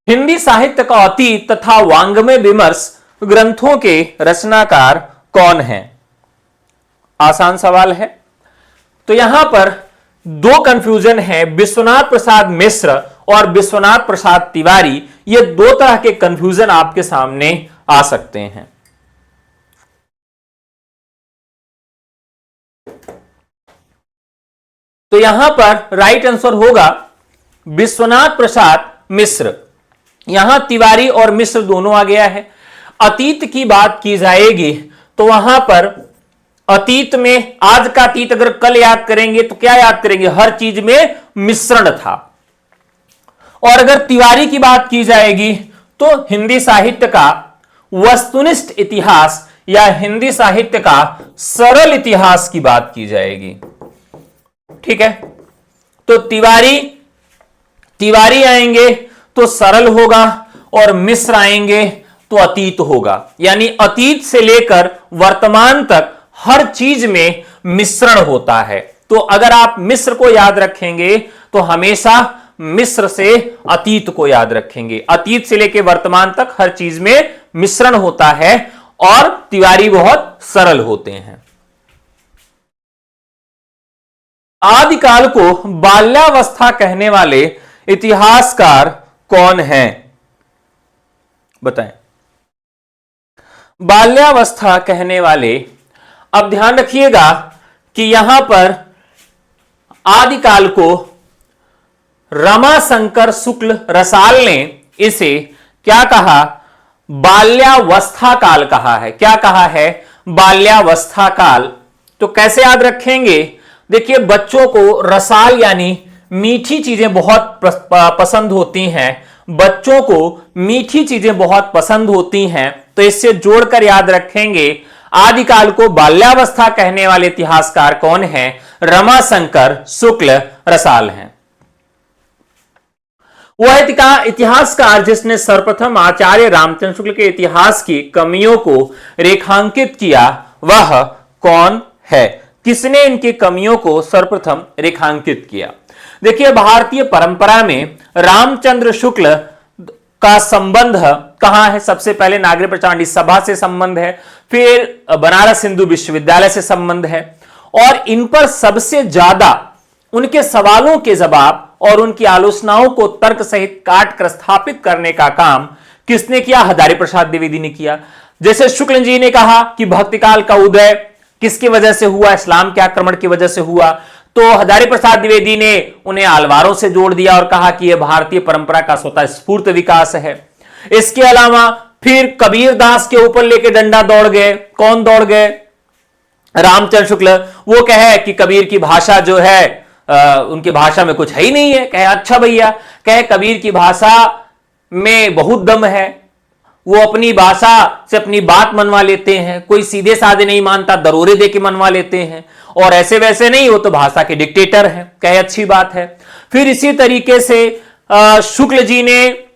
हिंदी साहित्य का अतीत तथा वांग्मय विमर्श ग्रंथों के रचनाकार कौन हैं? आसान सवाल है। तो यहां पर 2 कंफ्यूजन है, विश्वनाथ प्रसाद मिश्र और विश्वनाथ प्रसाद तिवारी। ये 2 तरह के कंफ्यूजन आपके सामने आ सकते हैं। तो यहां पर राइट आंसर होगा विश्वनाथ प्रसाद मिश्र। यहां तिवारी और मिश्र दोनों आ गया है। अतीत की बात की जाएगी तो वहां पर अतीत में, आज का अतीत अगर कल याद करेंगे तो क्या याद करेंगे, हर चीज में मिश्रण था। और अगर तिवारी की बात की जाएगी तो हिंदी साहित्य का वस्तुनिष्ठ इतिहास या हिंदी साहित्य का सरल इतिहास की बात की जाएगी। ठीक है, तो तिवारी आएंगे तो सरल होगा और मिश्र आएंगे तो अतीत होगा। यानी अतीत से लेकर वर्तमान तक हर चीज में मिश्रण होता है। तो अगर आप मिश्र को याद रखेंगे तो हमेशा मिश्र से अतीत को याद रखेंगे। अतीत से लेकर वर्तमान तक हर चीज में मिश्रण होता है और तिवारी बहुत सरल होते हैं। आदिकाल को बाल्यावस्था कहने वाले इतिहासकार कौन हैं? बताएं। बाल्यावस्था कहने वाले, अब ध्यान रखिएगा कि यहां पर आदिकाल को रमाशंकर शुक्ल रसाल ने इसे क्या कहा? बाल्यावस्था काल कहा है। क्या कहा है? बाल्यावस्था काल। तो कैसे याद रखेंगे? देखिए, बच्चों को रसाल यानी मीठी चीजें बहुत पसंद होती हैं। बच्चों को मीठी चीजें बहुत पसंद होती हैं, तो इससे जोड़कर याद रखेंगे आदिकाल को बाल्यावस्था कहने वाले इतिहासकार कौन हैं? रमाशंकर शुक्ल रसाल हैं। वह इतिहासकार जिसने सर्वप्रथम आचार्य रामचंद्र शुक्ल के इतिहास की कमियों को रेखांकित किया, वह कौन है? किसने इनकी कमियों को सर्वप्रथम रेखांकित किया? देखिए, भारतीय परंपरा में रामचंद्र शुक्ल का संबंध कहां है? सबसे पहले नागरी प्रचारणी सभा से संबंध है, फिर बनारस हिंदू विश्वविद्यालय से संबंध है, और इन पर सबसे ज्यादा उनके सवालों के जवाब और उनकी आलोचनाओं को तर्क सहित काट कर स्थापित करने का काम किसने किया? हजारी प्रसाद द्विवेदी ने किया। जैसे शुक्ल जी ने कहा कि भक्तिकाल का उदय किसकी वजह से हुआ? इस्लाम के आक्रमण की वजह से हुआ। तो हजारी प्रसाद द्विवेदी ने उन्हें अलवारों से जोड़ दिया और कहा कि यह भारतीय परंपरा का स्वतः स्फूर्त विकास है। इसके अलावा फिर कबीर दास के ऊपर लेके डंडा दौड़ गए। कौन दौड़ गए? रामचंद्र शुक्ल। वो कहे कि कबीर की भाषा जो है उनकी भाषा में कुछ है ही नहीं है। कहे अच्छा भैया, कहे कबीर की भाषा में बहुत दम है, वो अपनी भाषा से अपनी बात मनवा लेते हैं, कोई सीधे साधे नहीं मानता, दरोरे दे के मनवा लेते हैं, और ऐसे वैसे नहीं, वो तो भाषा के डिक्टेटर हैं। कहे अच्छी बात है। फिर इसी तरीके से शुक्ल जी ने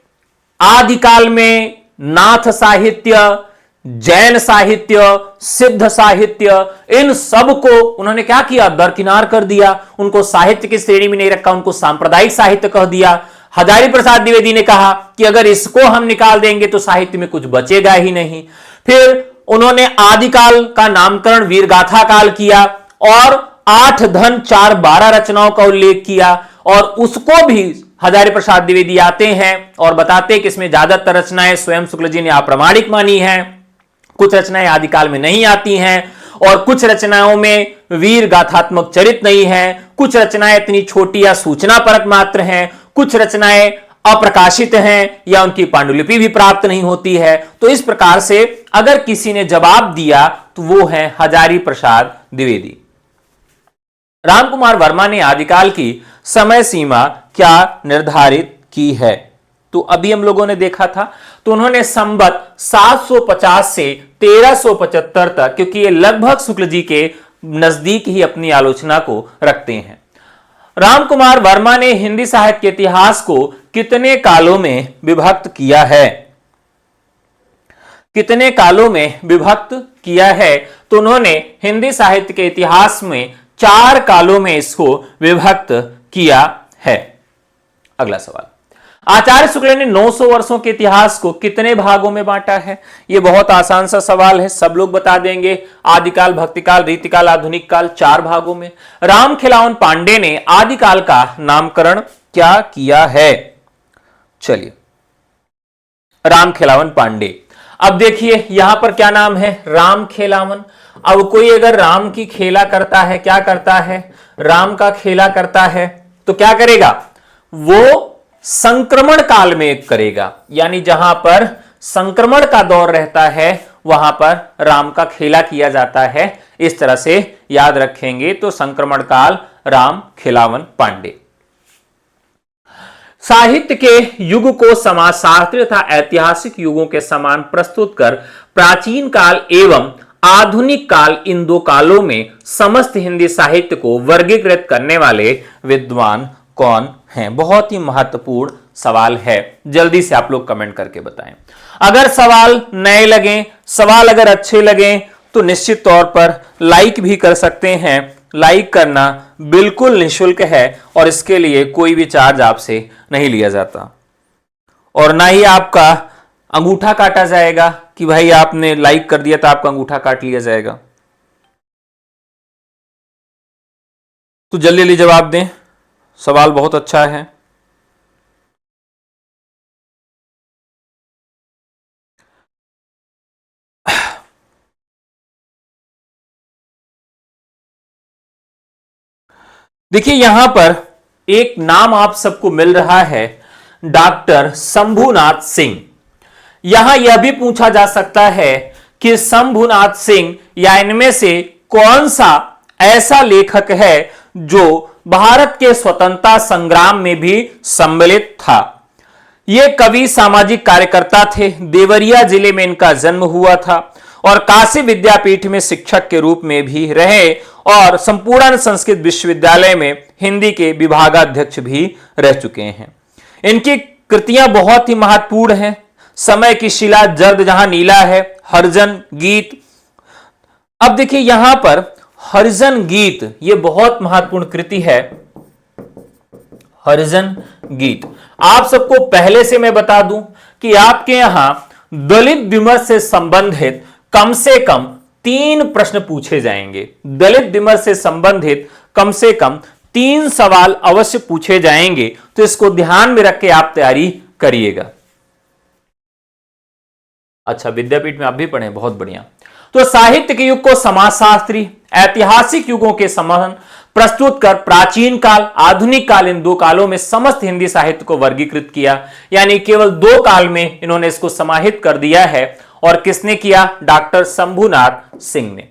आदिकाल में नाथ साहित्य, जैन साहित्य, सिद्ध साहित्य, इन सब को उन्होंने क्या किया? दरकिनार कर दिया। उनको साहित्य की श्रेणी में नहीं रखा, उनको सांप्रदायिक साहित्य कह दिया। हजारी प्रसाद द्विवेदी ने कहा कि अगर इसको हम निकाल देंगे तो साहित्य में कुछ बचेगा ही नहीं। फिर उन्होंने आदिकाल का नामकरण वीरगाथा काल किया और 8 धन 4 12 रचनाओं का उल्लेख किया, और उसको भी हजारी प्रसाद द्विवेदी आते हैं और बताते हैं कि इसमें ज्यादातर रचनाएं स्वयं शुक्ल जी ने अप्रामाणिक मानी हैं, कुछ रचनाएं आदिकाल में नहीं आती हैं, और कुछ रचनाओं में वीर गाथात्मक चरित्र नहीं है, कुछ रचनाएं इतनी छोटी या सूचना परक मात्र हैं, कुछ रचनाएं अप्रकाशित हैं या उनकी पांडुलिपि भी प्राप्त नहीं होती है। तो इस प्रकार से अगर किसी ने जवाब दिया तो वो है हजारी प्रसाद द्विवेदी। रामकुमार वर्मा ने आदिकाल की समय सीमा क्या निर्धारित की है? तो अभी हम लोगों ने देखा था, तो उन्होंने संवत 750 से 1375 तक, क्योंकि ये लगभग शुक्ल जी के नजदीक ही अपनी आलोचना को रखते हैं। रामकुमार वर्मा ने हिंदी साहित्य के इतिहास को कितने कालों में विभक्त किया है? कितने कालों में विभक्त किया है? तो उन्होंने हिंदी साहित्य के इतिहास में 4 कालों में इसको विभक्त किया है। अगला सवाल, आचार्य शुक्ल ने 900 वर्षों के इतिहास को कितने भागों में बांटा है? यह बहुत आसान सा सवाल है, सब लोग बता देंगे। आदिकाल, भक्तिकाल, रीतिकाल, आधुनिक काल, 4 भागों में। रामखिलावन पांडे ने आदिकाल का नामकरण क्या किया है? चलिए, रामखिलावन पांडे। अब देखिए यहां पर क्या नाम है? रामखिलावन। अब कोई अगर राम की खेला करता है, क्या करता है? राम का खेला करता है, तो क्या करेगा? वो संक्रमण काल में करेगा, यानी जहां पर संक्रमण का दौर रहता है वहां पर राम का खेला किया जाता है। इस तरह से याद रखेंगे तो संक्रमण काल रामखिलावन पांडे। साहित्य के युग को समाजशास्त्री तथा ऐतिहासिक युगों के समान प्रस्तुत कर प्राचीन काल एवं आधुनिक काल, इन 2 कालों में समस्त हिंदी साहित्य को वर्गीकृत करने वाले विद्वान कौन हैं? बहुत ही महत्वपूर्ण सवाल है, जल्दी से आप लोग कमेंट करके बताएं। अगर सवाल नए लगे, सवाल अगर अच्छे लगे तो निश्चित तौर पर लाइक भी कर सकते हैं। लाइक करना बिल्कुल निःशुल्क है और इसके लिए कोई भी चार्ज आपसे नहीं लिया जाता, और ना ही आपका अंगूठा काटा जाएगा कि भाई आपने लाइक कर दिया तो आपका अंगूठा काट लिया जाएगा। तो जल्दी जल्दी जवाब दें, सवाल बहुत अच्छा है। देखिए यहां पर एक नाम आप सबको मिल रहा है, डॉक्टर शंभुनाथ सिंह। यहां यह भी पूछा जा सकता है कि शंभुनाथ सिंह या इनमें से कौन सा ऐसा लेखक है जो भारत के स्वतंत्रता संग्राम में भी सम्मिलित था। ये कवि सामाजिक कार्यकर्ता थे। देवरिया जिले में इनका जन्म हुआ था और काशी विद्यापीठ में शिक्षक के रूप में भी रहे और संपूर्ण संस्कृत विश्वविद्यालय में हिंदी के विभागाध्यक्ष भी रह चुके हैं। इनकी कृतियां बहुत ही महत्वपूर्ण हैं। समय की शिला, जर्द जहां नीला है, हरिजन गीत। अब देखिए यहां पर हरिजन गीत, ये बहुत महत्वपूर्ण कृति है। हरिजन गीत, आप सबको पहले से मैं बता दूं कि आपके यहां दलित विमर्श से संबंधित कम से कम 3 प्रश्न पूछे जाएंगे। दलित विमर्श से संबंधित कम से कम 3 सवाल अवश्य पूछे जाएंगे, तो इसको ध्यान में रख के आप तैयारी करिएगा। अच्छा, विद्यापीठ में आप भी पढ़े, बहुत बढ़िया। तो साहित्य के युग को समाजशास्त्री, ऐतिहासिक युगों के समान प्रस्तुत कर प्राचीन काल, आधुनिक काल, इन 2 कालों में समस्त हिंदी साहित्य को वर्गीकृत किया। यानी केवल 2 काल में इन्होंने इसको समाहित कर दिया है। और किसने किया? डॉक्टर शंभुनाथ सिंह ने।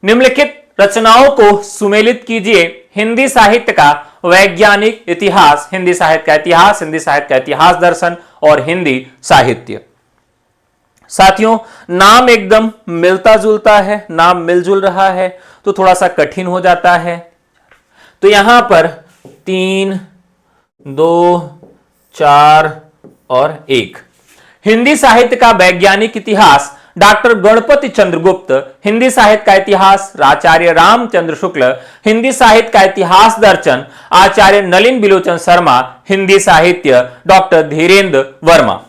निम्नलिखित रचनाओं को सुमेलित कीजिए। हिंदी साहित्य का वैज्ञानिक इतिहास, हिंदी साहित्य का इतिहास, हिंदी साहित्य का इतिहास दर्शन और हिंदी साहित्य। साथियों, नाम एकदम मिलता जुलता है, नाम मिलजुल रहा है तो थोड़ा सा कठिन हो जाता है। तो यहां पर 3, 2, 4 और 1। हिंदी साहित्य का वैज्ञानिक इतिहास डॉक्टर गणपति चंद्रगुप्त, हिंदी साहित्य का इतिहास आचार्य रामचंद्र शुक्ल, हिंदी साहित्य का इतिहास दर्शन आचार्य नलिन बिलोचन शर्मा, हिंदी साहित्य डॉक्टर धीरेन्द्र वर्मा।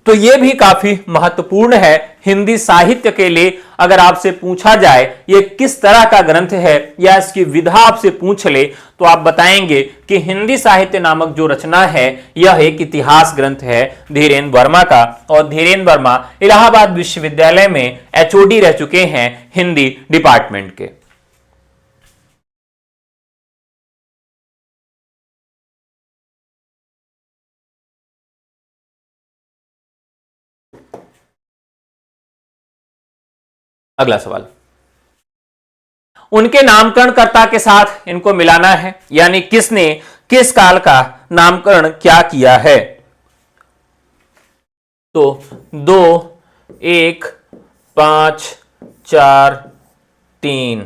तो यह भी काफी महत्वपूर्ण है हिंदी साहित्य के लिए। अगर आपसे पूछा जाए यह किस तरह का ग्रंथ है या इसकी विधा आपसे पूछ ले तो आप बताएंगे कि हिंदी साहित्य नामक जो रचना है यह एक इतिहास ग्रंथ है धीरेन्द्र वर्मा का। और धीरेन्द्र वर्मा इलाहाबाद विश्वविद्यालय में एचओडी रह चुके हैं हिंदी डिपार्टमेंट के। अगला सवाल, उनके नामकरणकर्ता के साथ इनको मिलाना है, यानी किसने किस काल का नामकरण क्या किया है। तो 2, 1, 5, 4, 3।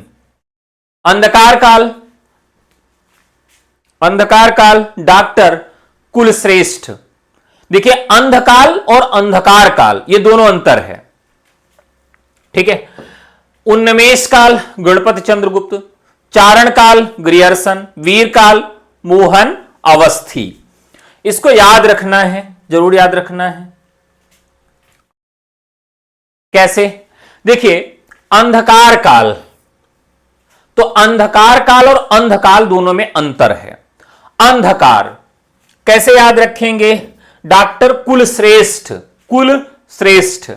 अंधकार काल, अंधकार काल डॉक्टर कुलश्रेष्ठ। देखिए अंधकाल और अंधकार काल ये दोनों अंतर है, ठीक है। उन्मेष काल गणपति चंद्रगुप्त, चारण काल ग्रियर्सन, वीर काल मोहन अवस्थी। इसको याद रखना है, जरूर याद रखना है। कैसे? देखिए अंधकार काल, तो अंधकार काल और अंधकाल दोनों में अंतर है। अंधकार कैसे याद रखेंगे? डॉक्टर कुलश्रेष्ठ, कुलश्रेष्ठ।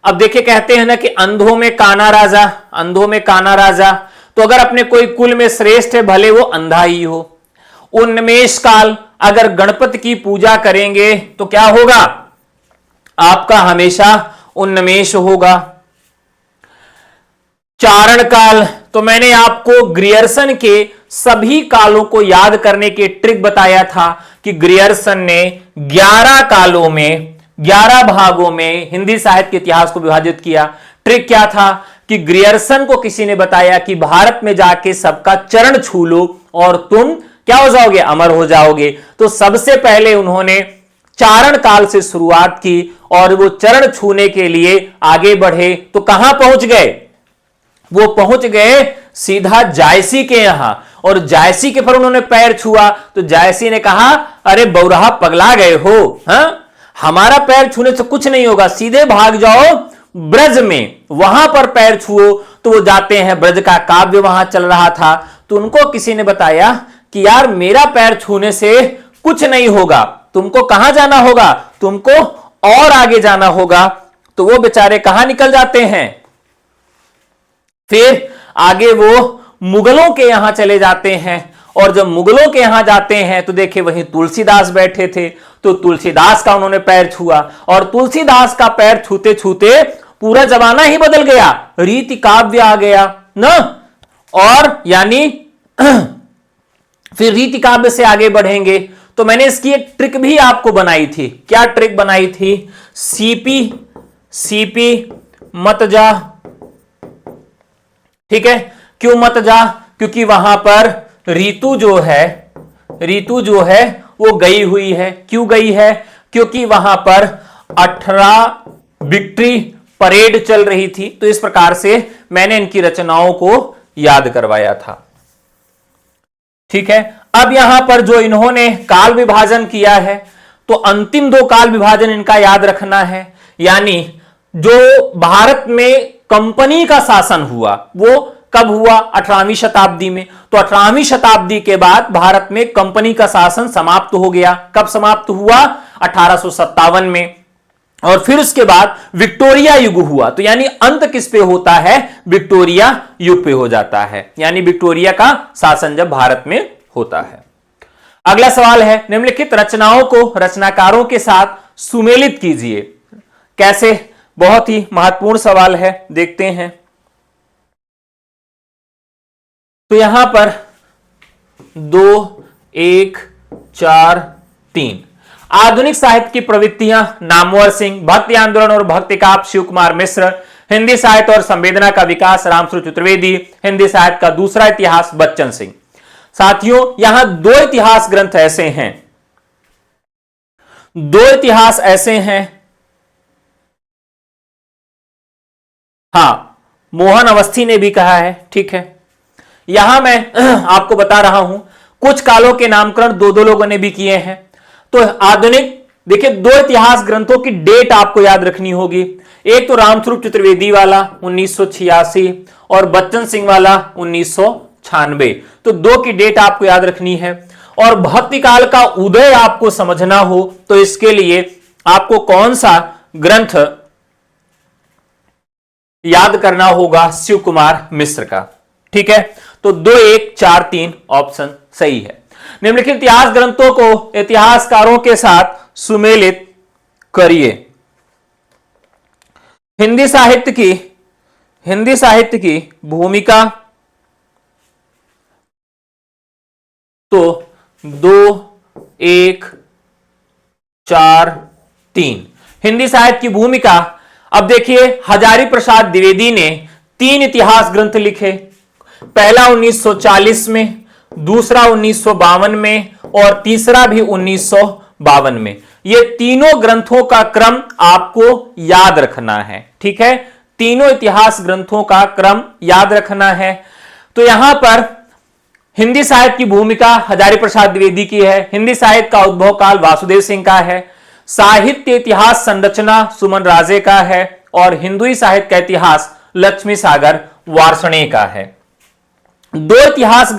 अब देखिए कहते हैं ना कि अंधों में काना राजा, अंधों में काना राजा। तो अगर अपने कोई कुल में श्रेष्ठ है भले वो अंधा ही हो। उन्मेष काल, अगर गणपति की पूजा करेंगे तो क्या होगा? आपका हमेशा उन्मेष होगा। चारण काल, तो मैंने आपको ग्रियर्सन के सभी कालों को याद करने के ट्रिक बताया था कि ग्रियर्सन ने 11 कालों में 11 भागों में हिंदी साहित्य के इतिहास को विभाजित किया। ट्रिक क्या था कि ग्रियर्सन को किसी ने बताया कि भारत में जाके सबका चरण छू लो और तुम क्या हो जाओगे? अमर हो जाओगे। तो सबसे पहले उन्होंने चारण काल से शुरुआत की और वो चरण छूने के लिए आगे बढ़े तो कहां पहुंच गए? वो पहुंच गए सीधा जायसी के यहां, और जायसी के पर उन्होंने पैर छुआ तो जायसी ने कहा अरे बौराहा पगला गए हो, हाँ? हमारा पैर छूने से कुछ नहीं होगा, सीधे भाग जाओ ब्रज में, वहां पर पैर छुओ। तो वो जाते हैं, ब्रज का काव्य वहां चल रहा था, तो तो उनको किसी ने बताया कि यार मेरा पैर छूने से कुछ नहीं होगा, तुमको कहां जाना होगा, तुमको और आगे जाना होगा। तो वो बेचारे कहां निकल जाते हैं, फिर आगे वो मुगलों के यहां चले जाते हैं। और जब मुगलों के यहां जाते हैं तो देखे वहीं तुलसीदास बैठे थे, तो तुलसीदास का उन्होंने पैर छुआ, और तुलसीदास का पैर छूते छूते पूरा जमाना ही बदल गया, रीति काव्य आ गया ना। और यानी फिर रीति काव्य से आगे बढ़ेंगे तो मैंने इसकी एक ट्रिक भी आपको बनाई थी। क्या ट्रिक बनाई थी? सीपी सीपी मत जा, ठीक है। क्यों मत जा? क्योंकि वहां पर ऋतु जो है वो गई हुई है। क्यों गई है? क्योंकि वहां पर 18 विक्ट्री परेड चल रही थी। तो इस प्रकार से मैंने इनकी रचनाओं को याद करवाया था, ठीक है। अब यहां पर जो इन्होंने काल विभाजन किया है, तो अंतिम 2 काल विभाजन इनका याद रखना है। यानी जो भारत में कंपनी का शासन हुआ वो कब हुआ? 18वीं शताब्दी में। तो 18वीं शताब्दी के बाद भारत में कंपनी का शासन समाप्त हो गया। कब समाप्त हुआ? 1857 में। और फिर उसके बाद विक्टोरिया युग हुआ। तो यानी अंत किस पे होता है? विक्टोरिया युग पे हो जाता है, यानी विक्टोरिया का शासन जब भारत में होता है। अगला सवाल है, निम्नलिखित रचनाओं को रचनाकारों के साथ सुमेलित कीजिए। कैसे? बहुत ही महत्वपूर्ण सवाल है, देखते हैं। तो यहां पर 2, 1, 4, 3 आधुनिक साहित्य की प्रवृत्तियां, नामवर सिंह, भक्ति आंदोलन और भक्ति काव्य शिव कुमार मिश्र, हिंदी साहित्य और संवेदना का विकास रामसूत्र चतुर्वेदी, हिंदी साहित्य का दूसरा इतिहास बच्चन सिंह। साथियों यहां 2 इतिहास ग्रंथ ऐसे हैं, 2 इतिहास ऐसे हैं, हां मोहन अवस्थी ने भी कहा है, ठीक है। यहां मैं आपको बता रहा हूं कुछ कालों के नामकरण 2-2 लोगों ने भी किए हैं। तो आधुनिक देखिए 2 इतिहास ग्रंथों की डेट आपको याद रखनी होगी। एक तो रामस्वरूप चतुर्वेदी वाला 1986 और बच्चन सिंह वाला 1996। तो 2 की डेट आपको याद रखनी है। और भक्ति काल का उदय आपको समझना हो तो इसके लिए आपको कौन सा ग्रंथ याद करना होगा? शिव कुमार मिश्र का, ठीक है। तो 2, 1, 4, 3 ऑप्शन सही है। निम्नलिखित इतिहास ग्रंथों को इतिहासकारों के साथ सुमेलित करिए। हिंदी साहित्य की भूमिका, तो 2, 1, 4, 3 हिंदी साहित्य की भूमिका। अब देखिए हजारी प्रसाद द्विवेदी ने 3 इतिहास ग्रंथ लिखे। पहला 1940 में, दूसरा 1952 में और तीसरा भी 1952 में। ये तीनों ग्रंथों का क्रम आपको याद रखना है, ठीक है। तीनों इतिहास ग्रंथों का क्रम याद रखना है। तो यहां पर हिंदी साहित्य की भूमिका हजारी प्रसाद द्विवेदी की है। हिंदी साहित्य का उद्भव काल वासुदेव सिंह का है। साहित्य इतिहास संरचना सुमन राजे का है। और हिंदुई साहित्य का इतिहास लक्ष्मी सागर वार्ष्णेय का है। 2 इतिहास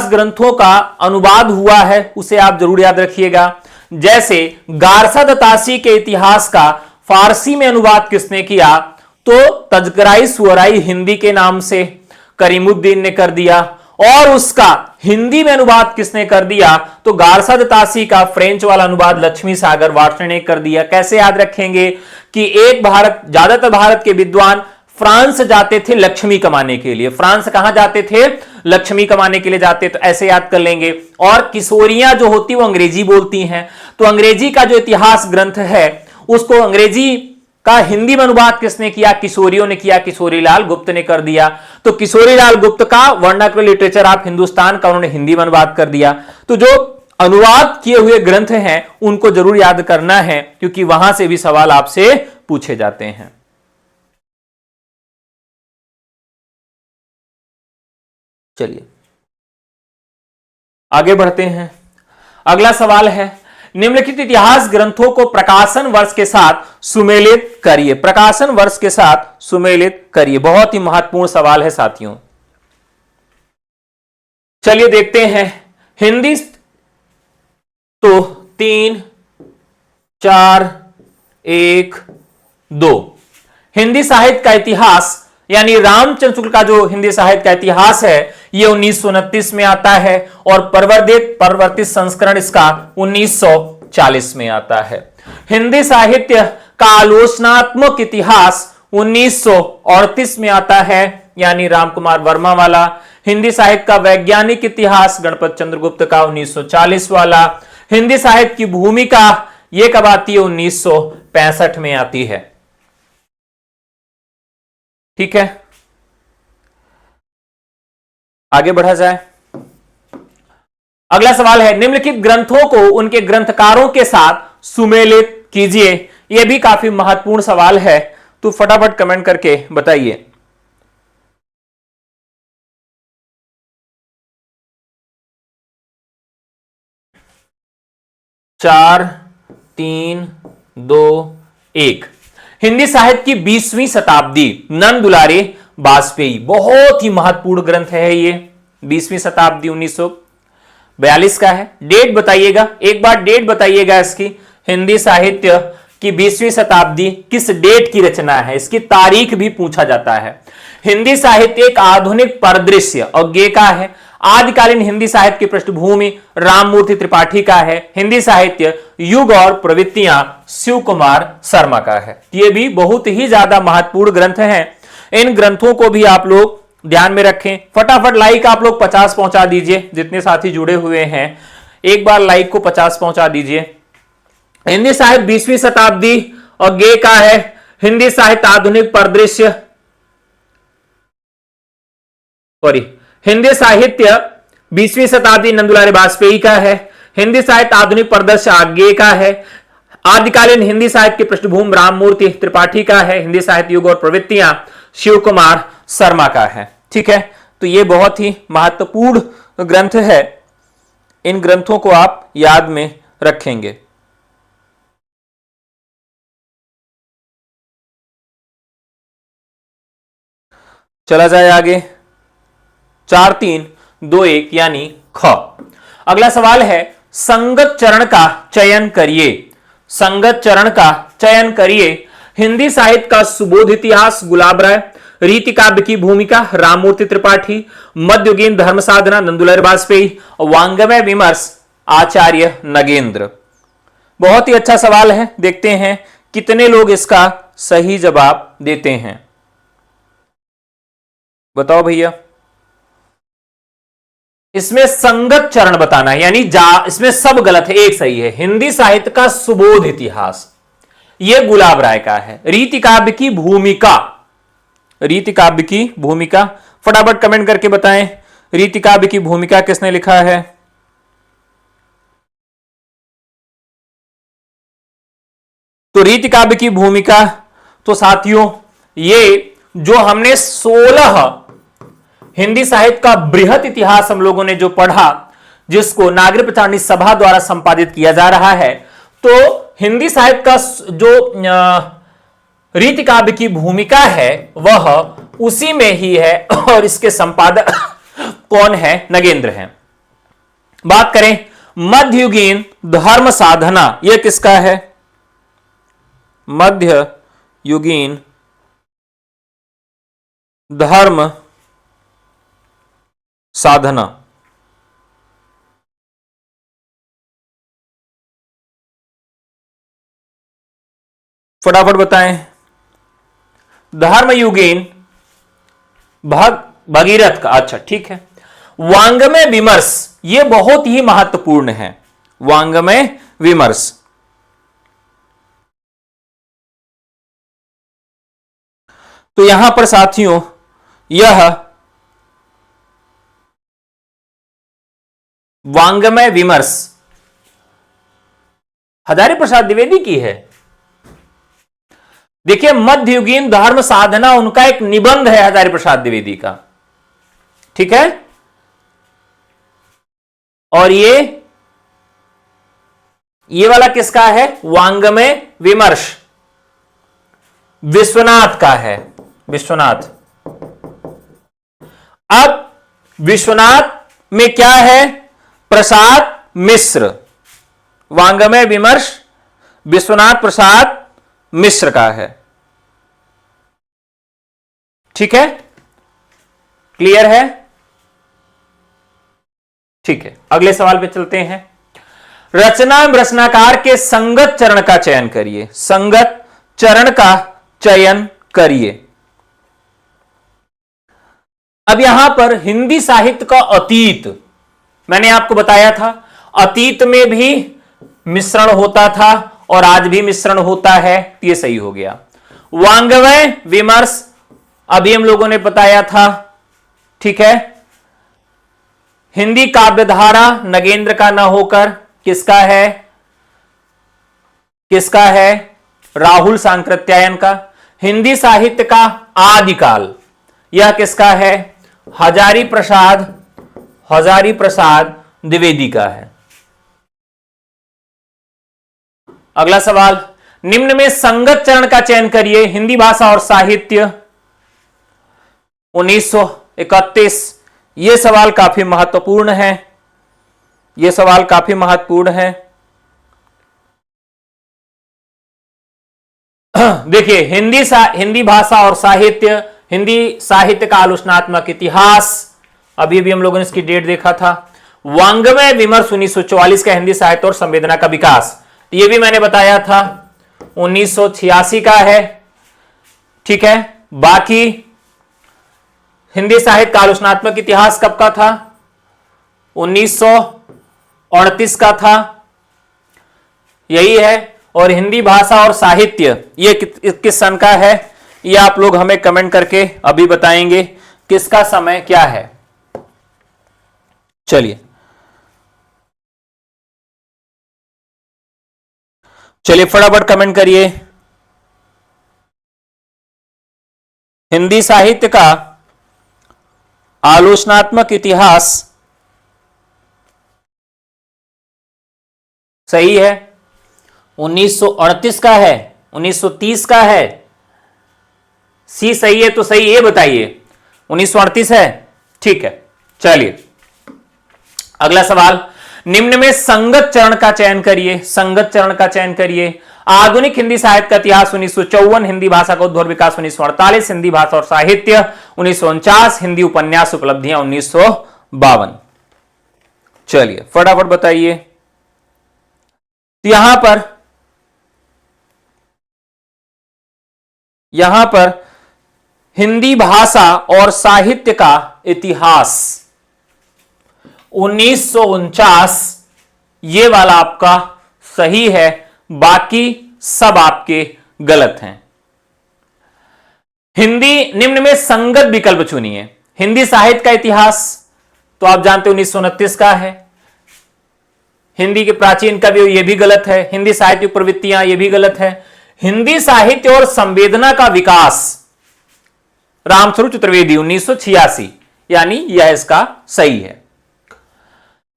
ग्रंथों का अनुवाद हुआ है, उसे आप जरूर याद रखिएगा। जैसे गारसा दतासी के इतिहास का फारसी में अनुवाद किसने किया? तो तजकराई सुअराई हिंदी के नाम से करीमुद्दीन ने कर दिया। और उसका हिंदी में अनुवाद किसने कर दिया? तो गारसा दतासी का फ्रेंच वाला अनुवाद लक्ष्मी सागर वार्ष्णेय ने कर दिया। कैसे याद रखेंगे कि ज्यादातर भारत के विद्वान फ्रांस जाते थे लक्ष्मी कमाने के लिए। फ्रांस कहां जाते थे? लक्ष्मी कमाने के लिए जाते। तो ऐसे याद कर लेंगे। और किशोरियां जो होती वो अंग्रेजी बोलती हैं। तो अंग्रेजी का जो इतिहास ग्रंथ है उसको अंग्रेजी का हिंदी में अनुवाद किसने किया? किशोरियों ने किया, किशोरीलाल गुप्त ने कर दिया। तो किशोरीलाल गुप्त का वर्नाक्युलर लिटरेचर ऑफ हिंदुस्तान का उन्होंने हिंदी में अनुवाद कर दिया। तो जो अनुवाद किए हुए ग्रंथ हैं उनको जरूर याद करना है, क्योंकि वहां से भी सवाल आपसे पूछे जाते हैं। चलिए आगे बढ़ते हैं। अगला सवाल है, निम्नलिखित इतिहास ग्रंथों को प्रकाशन वर्ष के साथ सुमेलित करिए। प्रकाशन वर्ष के साथ सुमेलित करिए। बहुत ही महत्वपूर्ण सवाल है साथियों। चलिए देखते हैं हिंदी। तो 3 4 1 2। हिंदी साहित्य का इतिहास यानी रामचंद्र शुक्ल का जो हिंदी साहित्य का इतिहास है यह 1929 में आता है और परिवर्तित संस्करण इसका 1940 में आता है। हिंदी साहित्य का आलोचनात्मक इतिहास 1938 में आता है यानी रामकुमार वर्मा वाला। हिंदी साहित्य का वैज्ञानिक इतिहास गणपत चंद्रगुप्त का 1940 वाला। हिंदी साहित्य की भूमिका यह कब आती है? 1965 में आती है। ठीक है, आगे बढ़ा जाए। अगला सवाल है निम्नलिखित ग्रंथों को उनके ग्रंथकारों के साथ सुमेलित कीजिए। यह भी काफी महत्वपूर्ण सवाल है, तो फटाफट कमेंट करके बताइए। चार, 3, 2, 1। हिंदी साहित्य की 20वीं शताब्दी, नंद दुलारे बाजपेयी। बहुत ही महत्वपूर्ण ग्रंथ है ये। 20वीं शताब्दी 1942 का है। डेट बताइएगा, एक बार डेट बताइएगा इसकी। हिंदी साहित्य की 20वीं शताब्दी किस डेट की रचना है, इसकी तारीख भी पूछा जाता है। हिंदी साहित्य एक आधुनिक परिदृश्य अज्ञे का है। आदिकालीन हिंदी साहित्य की पृष्ठभूमि राममूर्ति त्रिपाठी का है। हिंदी साहित्य युग और प्रवृत्तियां शिव कुमार शर्मा का है। ये भी बहुत ही ज्यादा महत्वपूर्ण ग्रंथ हैं। इन ग्रंथों को भी आप लोग ध्यान में रखें। फटाफट लाइक आप लोग 50 पहुंचा दीजिए, जितने साथी जुड़े हुए हैं एक बार लाइक को 50 पहुंचा दीजिए। हिंदी साहित्य 20वीं शताब्दी अज्ञे का है। हिंदी साहित्य आधुनिक परिदृश्य, सॉरी, हिंदी साहित्य 20वीं शताब्दी नंद दुलारे बाजपेयी का है। हिंदी साहित्य आधुनिक परिदृश्य अज्ञे का है। आदिकालीन हिंदी साहित्य की पृष्ठभूमि राममूर्ति त्रिपाठी का है। हिंदी साहित्य युग और प्रवृत्तियां शिव कुमार शर्मा का है। ठीक है, तो ये बहुत ही महत्वपूर्ण ग्रंथ है। इन ग्रंथों को आप याद में रखेंगे। चला जाए आगे। 4, 3, 2, 1 यानी ख। अगला सवाल है संगत चरण का चयन करिए। संगत चरण का चयन करिए। हिंदी साहित्य का सुबोध इतिहास गुलाब राय। रीति काव्य की भूमिका राममूर्ति त्रिपाठी। मध्ययुगीन धर्म साधना नंद दुलारे बाजपेयी। वांग्मय विमर्श आचार्य नगेंद्र। बहुत ही अच्छा सवाल है, देखते हैं कितने लोग इसका सही जवाब देते हैं। बताओ भैया। इसमें संगत चरण बताना है, यानी इसमें सब गलत है, एक सही है। हिंदी साहित्य का सुबोध इतिहास यह गुलाब राय का है। रीति काव्य की भूमिका, रीति काव्य की भूमिका फटाफट कमेंट करके बताएं। रीति काव्य की भूमिका किसने लिखा है? तो रीति काव्य की भूमिका, तो साथियों ये जो हमने 16 हिंदी साहित्य का बृहत इतिहास हम लोगों ने जो पढ़ा, जिसको नागरिक प्रचारणी सभा द्वारा संपादित किया जा रहा है, तो हिंदी साहित्य का जो रीति काव्य की भूमिका है वह उसी में ही है और इसके संपादक कौन है? नगेंद्र हैं। बात करें मध्ययुगीन धर्म साधना, यह किसका है? मध्य युगीन धर्म साधना, फटाफट बताएं। धर्मयुगीन भगीरथ का, अच्छा ठीक है। वांग्मय विमर्श, यह बहुत ही महत्वपूर्ण है। वांग्मय विमर्श, तो यहां पर साथियों यह वांग्मय विमर्श हजारी प्रसाद द्विवेदी की है। देखिए मध्ययुगीन धर्म साधना उनका एक निबंध है हजारी प्रसाद द्विवेदी का, ठीक है। और ये वाला किसका है? वांग्मय विमर्श विश्वनाथ का है, विश्वनाथ। अब विश्वनाथ में क्या है? प्रसाद मिश्र, वांग्मय विमर्श विश्वनाथ प्रसाद मिश्र का है। ठीक है, क्लियर है? ठीक है, अगले सवाल पे चलते हैं। रचना में रचनाकार के संगत चरण का चयन करिए। संगत चरण का चयन करिए। अब यहां पर हिंदी साहित्य का अतीत, मैंने आपको बताया था अतीत में भी मिश्रण होता था और आज भी मिश्रण होता है, ये सही हो गया। वांग्मय विमर्श अभी हम लोगों ने बताया था, ठीक है। हिंदी काव्यधारा नगेंद्र का न होकर किसका है? किसका है? राहुल सांकृत्यायन का। हिंदी साहित्य का आदिकाल, यह किसका है? हजारी प्रसाद द्विवेदी का है। अगला सवाल, निम्न में संगत चरण का चयन करिए। हिंदी भाषा और साहित्य 1931। यह सवाल काफी महत्वपूर्ण है, यह सवाल काफी महत्वपूर्ण है। देखिए, हिंदी भाषा और साहित्य, हिंदी साहित्य का आलोचनात्मक इतिहास, अभी भी हम लोगों ने इसकी डेट देखा था। वांग्मय विमर्श 1944 का, हिंदी साहित्य और संवेदना का विकास, यह भी मैंने बताया था 1986 का है, ठीक है। बाकी हिंदी साहित्य का आलोचनात्मक इतिहास कब का था? 1938 का था, यही है। और हिंदी भाषा और साहित्य ये किस सन का है? ये आप लोग हमें कमेंट करके अभी बताएंगे किसका समय क्या है। चलिए फटाफट कमेंट करिए। हिंदी साहित्य का आलोचनात्मक इतिहास सही है, 1938 का है, 1930 का है। सी सही है तो सही ये बताइए, 1938 है, ठीक है। चलिए अगला सवाल, निम्न में संगत चरण का चयन करिए। संगत चरण का चयन करिए। आधुनिक हिंदी साहित्य का इतिहास 1954, हिंदी भाषा का उद्भव विकास 1948, हिंदी भाषा और साहित्य 1949, हिंदी उपन्यास उपलब्धियां 1952। चलिए फटाफट बताइए। यहां पर हिंदी भाषा और साहित्य का इतिहास 1949, ये वाला आपका सही है, बाकी सब आपके गलत हैं। हिंदी, निम्न में संगत विकल्प चुनिए। हिंदी साहित्य का इतिहास तो आप जानते हो 1929 का है। हिंदी के प्राचीन कवि ये भी गलत है। हिंदी साहित्य प्रवृत्तियां ये भी गलत है। हिंदी साहित्य और संवेदना का विकास रामस्वरूप चतुर्वेदी 1986, यानी यह इसका सही है।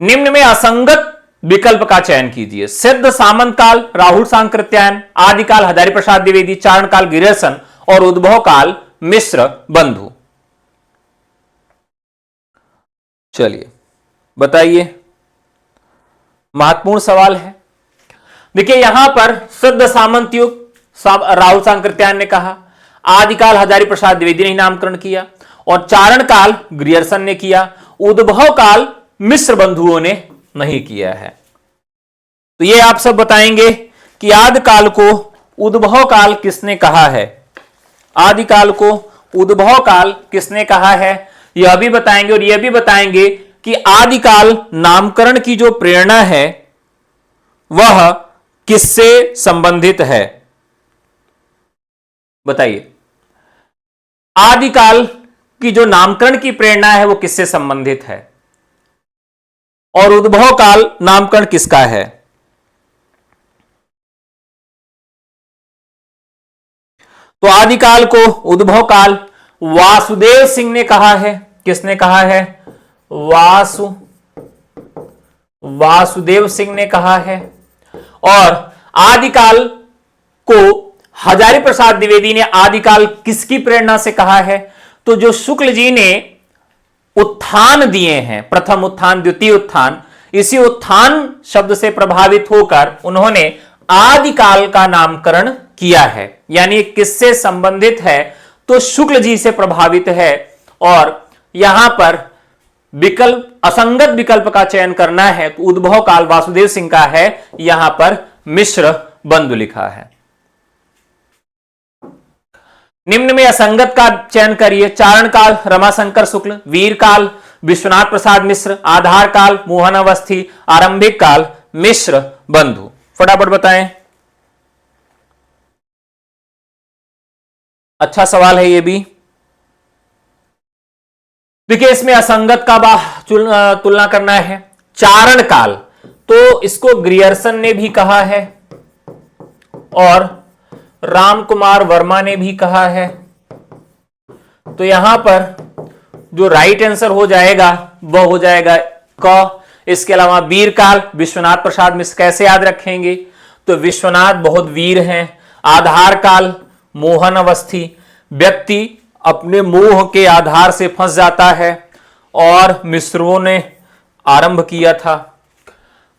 निम्न में असंगत विकल्प का चयन कीजिए। सिद्ध सामंत काल राहुल सांकृत्यायन, आदिकाल हजारी प्रसाद द्विवेदी, चारण काल गिरियर्सन और उद्भव काल मिश्र बंधु। चलिए बताइए, महत्वपूर्ण सवाल है। देखिए यहां पर सिद्ध सामंत युग राहुल सांकृत्यायन ने कहा, आदिकाल हजारी प्रसाद द्विवेदी ने नामकरण किया और चारण काल ग्रियर्सन ने किया, उद्भव काल मिश्र बंधुओं ने नहीं किया है। तो ये आप सब बताएंगे कि आदिकाल को उद्भव काल किसने कहा है। आदिकाल को उद्भव काल किसने कहा है, यह भी बताएंगे। और यह भी बताएंगे कि आदिकाल नामकरण की जो प्रेरणा है वह किससे संबंधित है, बताइए। आदिकाल की जो नामकरण की प्रेरणा है वो किससे संबंधित है और उद्भव काल नामकरण किसका है। तो आदिकाल को उद्भव काल वासुदेव सिंह ने कहा है। किसने कहा है? वासुदेव सिंह ने कहा है। और आदिकाल को हजारी प्रसाद द्विवेदी ने आदिकाल किसकी प्रेरणा से कहा है? तो जो शुक्ल जी ने उत्थान दिए हैं, प्रथम उत्थान, द्वितीय उत्थान, इसी उत्थान शब्द से प्रभावित होकर उन्होंने आदिकाल का नामकरण किया है। यानी किससे संबंधित है, तो शुक्ल जी से प्रभावित है। और यहां पर विकल्प, असंगत विकल्प का चयन करना है तो उद्भव काल वासुदेव सिंह का है, यहां पर मिश्र बंधु लिखा है। निम्न में असंगत का चयन करिए। चारण काल रमाशंकर शुक्ल, वीर काल विश्वनाथ प्रसाद मिश्र, आधार काल मोहन अवस्थी, आरंभिक काल मिश्र बंधु। फटाफट बताएं। अच्छा सवाल है ये भी। देखिए इसमें असंगत का तुलना करना है। चारण काल तो इसको ग्रियर्सन ने भी कहा है और राम कुमार वर्मा ने भी कहा है। तो यहां पर जो राइट आंसर हो जाएगा वह हो जाएगा क। इसके अलावा वीर काल विश्वनाथ प्रसाद मिश्र, कैसे याद रखेंगे, तो विश्वनाथ बहुत वीर हैं। आधार काल मोहन अवस्थी, व्यक्ति अपने मोह के आधार से फंस जाता है और मिश्रों ने आरंभ किया था।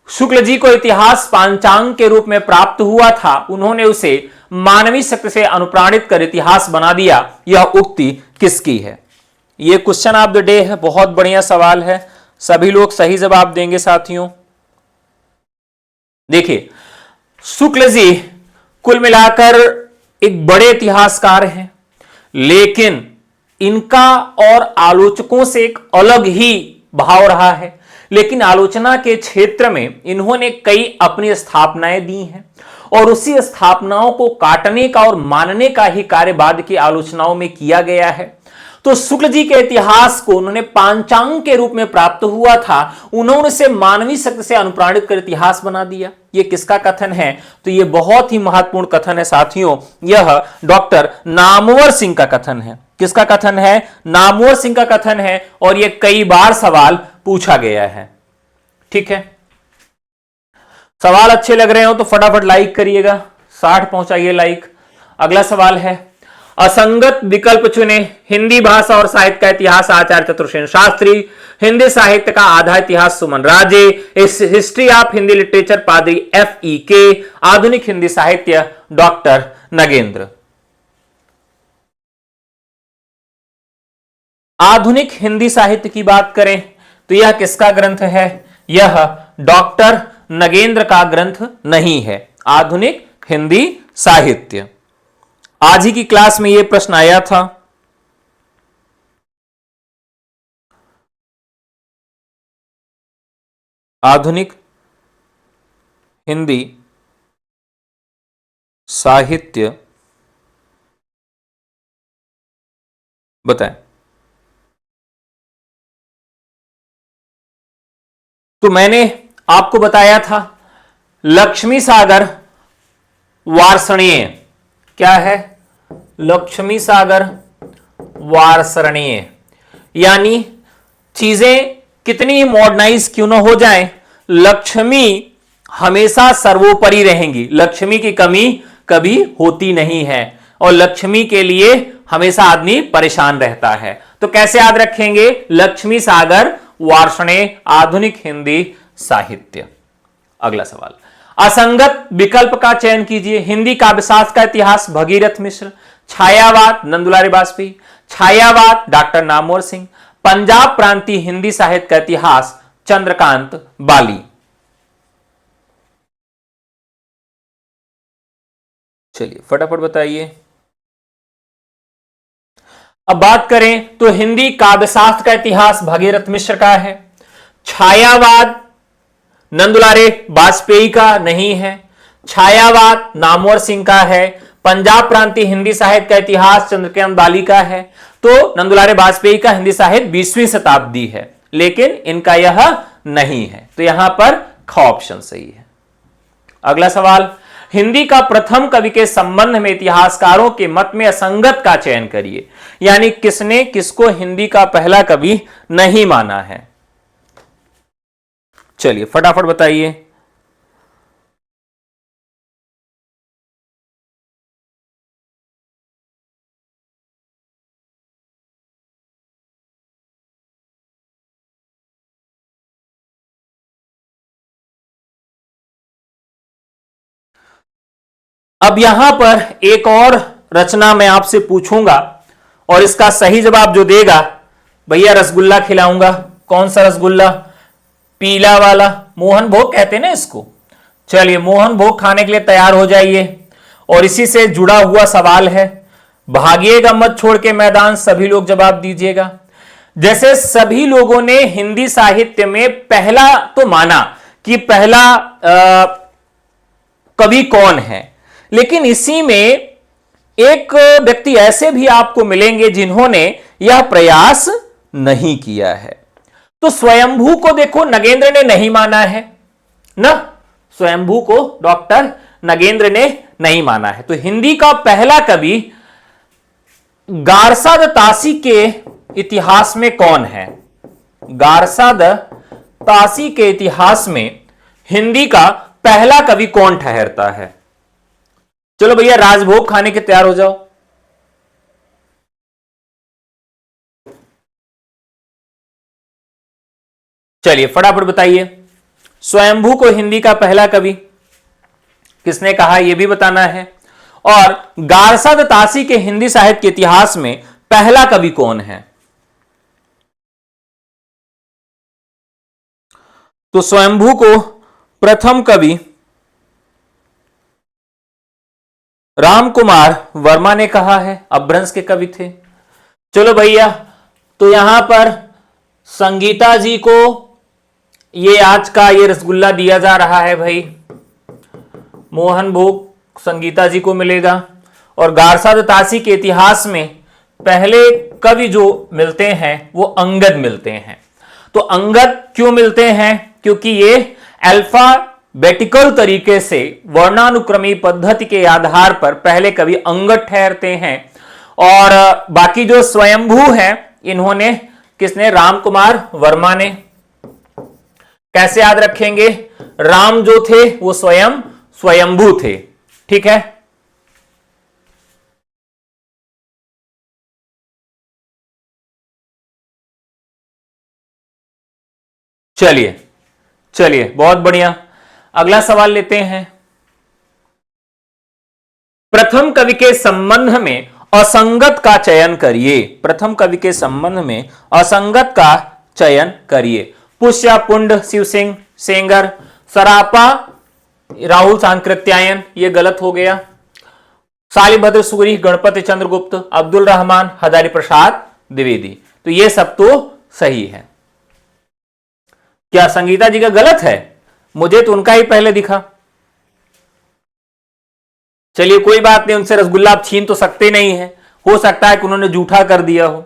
शुक्ल जी को इतिहास पांचांग के रूप में प्राप्त हुआ था, उन्होंने उसे मानवीय शक्ति से अनुप्राणित कर इतिहास बना दिया। यह उक्ति किसकी है? यह क्वेश्चन ऑफ द डे है, बहुत बढ़िया सवाल है, सभी लोग सही जवाब देंगे साथियों। देखिए शुक्ल जी कुल मिलाकर एक बड़े इतिहासकार हैं, लेकिन इनका और आलोचकों से एक अलग ही भाव रहा है। लेकिन आलोचना के क्षेत्र में इन्होंने कई अपनी स्थापनाएं दी हैं और उसी स्थापनाओं को काटने का और मानने का ही कार्य बाद की आलोचनाओं में किया गया है। तो शुक्ल जी के इतिहास को उन्होंने पांचांग के रूप में प्राप्त हुआ था, उन्होंने इसे मानवीय शक्ति से अनुप्राणित कर इतिहास बना दिया। यह किसका कथन है? तो यह बहुत ही महत्वपूर्ण कथन है साथियों, यह डॉक्टर नामवर सिंह का कथन है। किसका कथन है? नामवर सिंह का कथन है और यह कई बार सवाल पूछा गया है। ठीक है, सवाल अच्छे लग रहे हो तो फटाफट लाइक करिएगा, 60 पहुंचाइए लाइक। अगला सवाल है, असंगत विकल्प चुने। हिंदी भाषा और साहित्य का इतिहास आचार्य चतुर्सेन शास्त्री, हिंदी साहित्य का आधा इतिहास सुमन राजे, हिस्ट्री ऑफ हिंदी लिटरेचर पादरी FEK, आधुनिक हिंदी साहित्य डॉक्टर नगेंद्र। आधुनिक हिंदी साहित्य की बात करें तो यह किसका ग्रंथ है? यह डॉक्टर नगेंद्र का ग्रंथ नहीं है। आधुनिक हिंदी साहित्य, आज ही की क्लास में यह प्रश्न आया था। आधुनिक हिंदी साहित्य बताएं। तो मैंने आपको बताया था लक्ष्मी सागर वार्षणीय। क्या है? लक्ष्मी सागर वार्षणीय। यानी चीजें कितनी ही मॉडर्नाइज क्यों ना हो जाएं, लक्ष्मी हमेशा सर्वोपरि रहेंगी। लक्ष्मी की कमी कभी होती नहीं है और लक्ष्मी के लिए हमेशा आदमी परेशान रहता है। तो कैसे याद रखेंगे? लक्ष्मी सागर वार्षणेय, आधुनिक हिंदी साहित्य। अगला सवाल, असंगत विकल्प का चयन कीजिए। हिंदी काव्यशास्त्र का इतिहास भगीरथ मिश्र, छायावाद नंदुलारी वाजपेयी, छायावाद डॉक्टर नामवर सिंह, पंजाब प्रांतीय हिंदी साहित्य का इतिहास चंद्रकांत बाली। चलिए फटाफट बताइए। अब बात करें तो हिंदी काव्यशास्त्र का इतिहास भगीरथ मिश्र का है, छायावाद नंदुलारे वाजपेयी का नहीं है, छायावाद नामवर सिंह का है, पंजाब प्रांतीय हिंदी साहित्य का इतिहास चंद्रकांत बाली का है। तो नंदुलारे वाजपेयी का हिंदी साहित्य 20वीं शताब्दी है, लेकिन इनका यह नहीं है। तो यहां पर ख ऑप्शन सही है। अगला सवाल, हिंदी का प्रथम कवि के संबंध में इतिहासकारों के मत में असंगत का चयन करिए। यानी किसने किसको हिंदी का पहला कवि नहीं माना है? चलिए फटाफट बताइए। अब यहां पर एक और रचना मैं आपसे पूछूंगा और इसका सही जवाब जो देगा भैया रसगुल्ला खिलाऊंगा। कौन सा रसगुल्ला? पीला वाला, मोहन भोग कहते हैं ना इसको। चलिए मोहन भोग खाने के लिए तैयार हो जाइए। और इसी से जुड़ा हुआ सवाल है, भागिएगा मत छोड़ के मैदान, सभी लोग जवाब दीजिएगा। जैसे सभी लोगों ने हिंदी साहित्य में पहला तो माना कि पहला कवि कौन है, लेकिन इसी में एक व्यक्ति ऐसे भी आपको मिलेंगे जिन्होंने यह प्रयास नहीं किया है। तो स्वयंभू को देखो नगेंद्र ने नहीं माना है ना, स्वयंभू को डॉक्टर नगेंद्र ने नहीं माना है। तो हिंदी का पहला कवि गारसाद तासी के इतिहास में कौन है? गारसाद तासी के इतिहास में हिंदी का पहला कवि कौन ठहरता है? चलो भैया राजभोग खाने के तैयार हो जाओ। चलिए फटाफट बताइए, स्वयंभू को हिंदी का पहला कवि किसने कहा यह भी बताना है। और गारसाद तासी के हिंदी साहित्य के इतिहास में पहला कवि कौन है? तो स्वयंभू को प्रथम कवि रामकुमार वर्मा ने कहा है, अपभ्रंश के कवि थे। चलो भैया, तो यहां पर संगीता जी को ये आज का ये रसगुल्ला दिया जा रहा है भाई, मोहन भोग संगीता जी को मिलेगा। और गारसाद तासी के इतिहास में पहले कवि जो मिलते हैं वो अंगद मिलते हैं। तो अंगद क्यों मिलते हैं? क्योंकि ये अल्फाबेटिकल तरीके से वर्णानुक्रमी पद्धति के आधार पर पहले कवि अंगद ठहरते हैं। और बाकी जो स्वयंभू हैं इन्होंने किसने? रामकुमार वर्मा ने। कैसे याद रखेंगे? राम जो थे वो स्वयंभू थे। ठीक है, चलिए चलिए बहुत बढ़िया। अगला सवाल लेते हैं। प्रथम कवि के संबंध में असंगत का चयन करिए। प्रथम कवि के संबंध में असंगत का चयन करिए। पुष्य, पुंड, शिव सिंह, सेंगर, सरापा, राहुल सांकृत्यायन, ये गलत हो गया। शालिभद्र सूरी, गणपति चंद्रगुप्त, अब्दुल रहमान, हजारी प्रसाद द्विवेदी, तो ये सब तो सही है। क्या संगीता जी का गलत है? मुझे तो उनका ही पहले दिखा। चलिए कोई बात नहीं, उनसे रसगुल्ला आप छीन तो सकते नहीं है, हो सकता है कि उन्होंने जूठा कर दिया हो।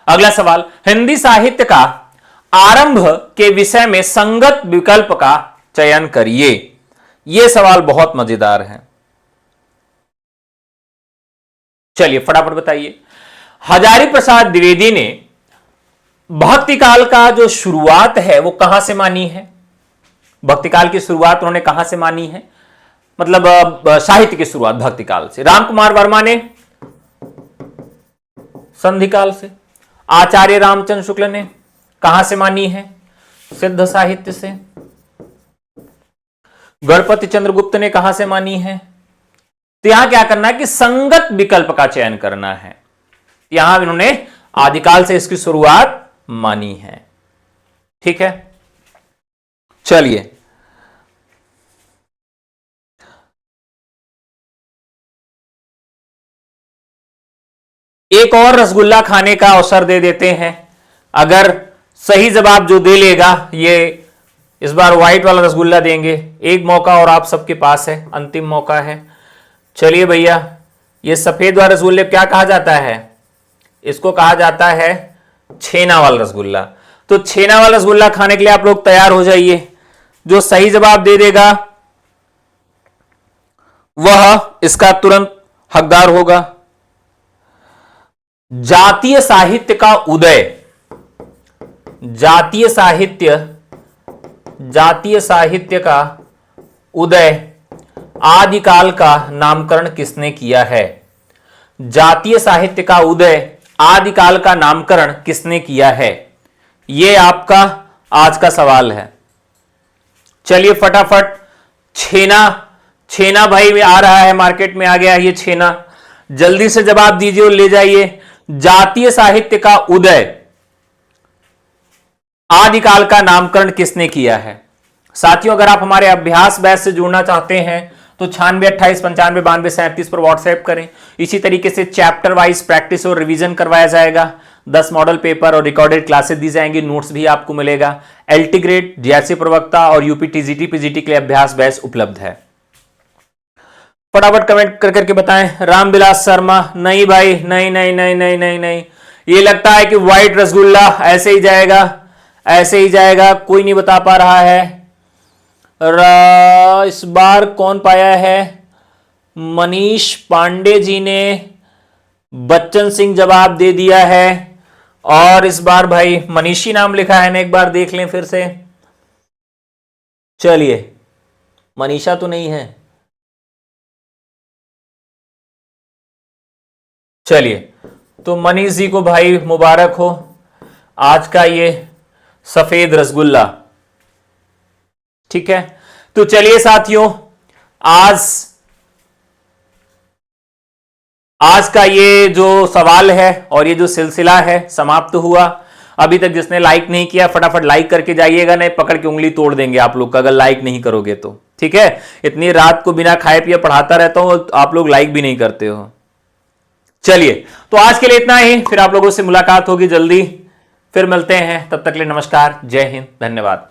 अगला सवाल, हिंदी साहित्य का आरंभ के विषय में संगत विकल्प का चयन करिए। यह सवाल बहुत मजेदार है, चलिए फटाफट बताइए। हजारी प्रसाद द्विवेदी ने भक्ति काल का जो शुरुआत है वो कहां से मानी है? भक्ति काल की शुरुआत उन्होंने कहां से मानी है? मतलब साहित्य की शुरुआत भक्ति काल से। रामकुमार वर्मा ने संधि काल से। आचार्य रामचंद्र शुक्ल ने कहां से मानी है? सिद्ध साहित्य से। गणपति चंद्रगुप्त ने कहां से मानी है? तो यहां क्या करना है कि संगत विकल्प का चयन करना है। यहां इन्होंने आदिकाल से इसकी शुरुआत मानी है। ठीक है, चलिए एक और रसगुल्ला खाने का अवसर दे देते हैं। अगर सही जवाब जो दे लेगा ये इस बार व्हाइट वाला रसगुल्ला देंगे। एक मौका और आप सबके पास है, अंतिम मौका है। चलिए भैया, ये सफेद वाला रसगुल्ले क्या कहा जाता है? इसको कहा जाता है छेना वाला रसगुल्ला। तो छेना वाला रसगुल्ला खाने के लिए आप लोग तैयार हो जाइए। जो सही जवाब दे देगा वह इसका तुरंत हकदार होगा। जातीय साहित्य का उदय, जातीय साहित्य का उदय आदिकाल का नामकरण किसने किया है? जातीय साहित्य का उदय आदिकाल का नामकरण किसने किया है? यह आपका आज का सवाल है। चलिए फटाफट छेना भाई आ रहा है, मार्केट में आ गया ये छेना, जल्दी से जवाब दीजिए और ले जाइए। जातीय साहित्य का उदय, आदिकाल का नामकरण किसने किया है? साथियों, अगर आप हमारे अभ्यास बैच से जुड़ना चाहते हैं तो 9628959237 पर व्हाट्सएप करें। इसी तरीके से चैप्टर वाइज प्रैक्टिस और रिवीजन करवाया जाएगा, 10 मॉडल पेपर और रिकॉर्डेड क्लासेस दी जाएंगी, नोट्स भी आपको मिलेगा। एलटी ग्रेड, जीआरसी प्रवक्ता और यूपी टीजीटी पीजीटी के लिए अभ्यास बैच उपलब्ध है। फटाफट कमेंट कर करके बताएं। रामविलास शर्मा, नहीं भाई, नहीं नहीं नहीं नहीं नहीं नहीं, ये लगता है कि व्हाइट रसगुल्ला ऐसे ही जाएगा, ऐसे ही जाएगा, कोई नहीं बता पा रहा है। इस बार कौन पाया है? मनीष पांडे जी ने बच्चन सिंह जवाब दे दिया है, और इस बार भाई मनीषी नाम लिखा है ना, एक बार देख लें फिर से। चलिए, मनीषा तो नहीं है। चलिए, तो मनीष जी को भाई मुबारक हो, आज का ये सफेद रसगुल्ला। ठीक है, तो चलिए साथियों, आज का ये जो सवाल है और ये जो सिलसिला है समाप्त हुआ। अभी तक जिसने लाइक नहीं किया फटाफट लाइक करके जाइएगा, नहीं पकड़ के उंगली तोड़ देंगे आप लोग का अगर लाइक नहीं करोगे तो। ठीक है, इतनी रात को बिना खाए पिए पढ़ाता रहता हूं, आप लोग लाइक भी नहीं करते हो। चलिए, तो आज के लिए इतना ही, फिर आप लोगों से मुलाकात होगी जल्दी, फिर मिलते हैं, तब तक के लिए नमस्कार, जय हिंद, धन्यवाद।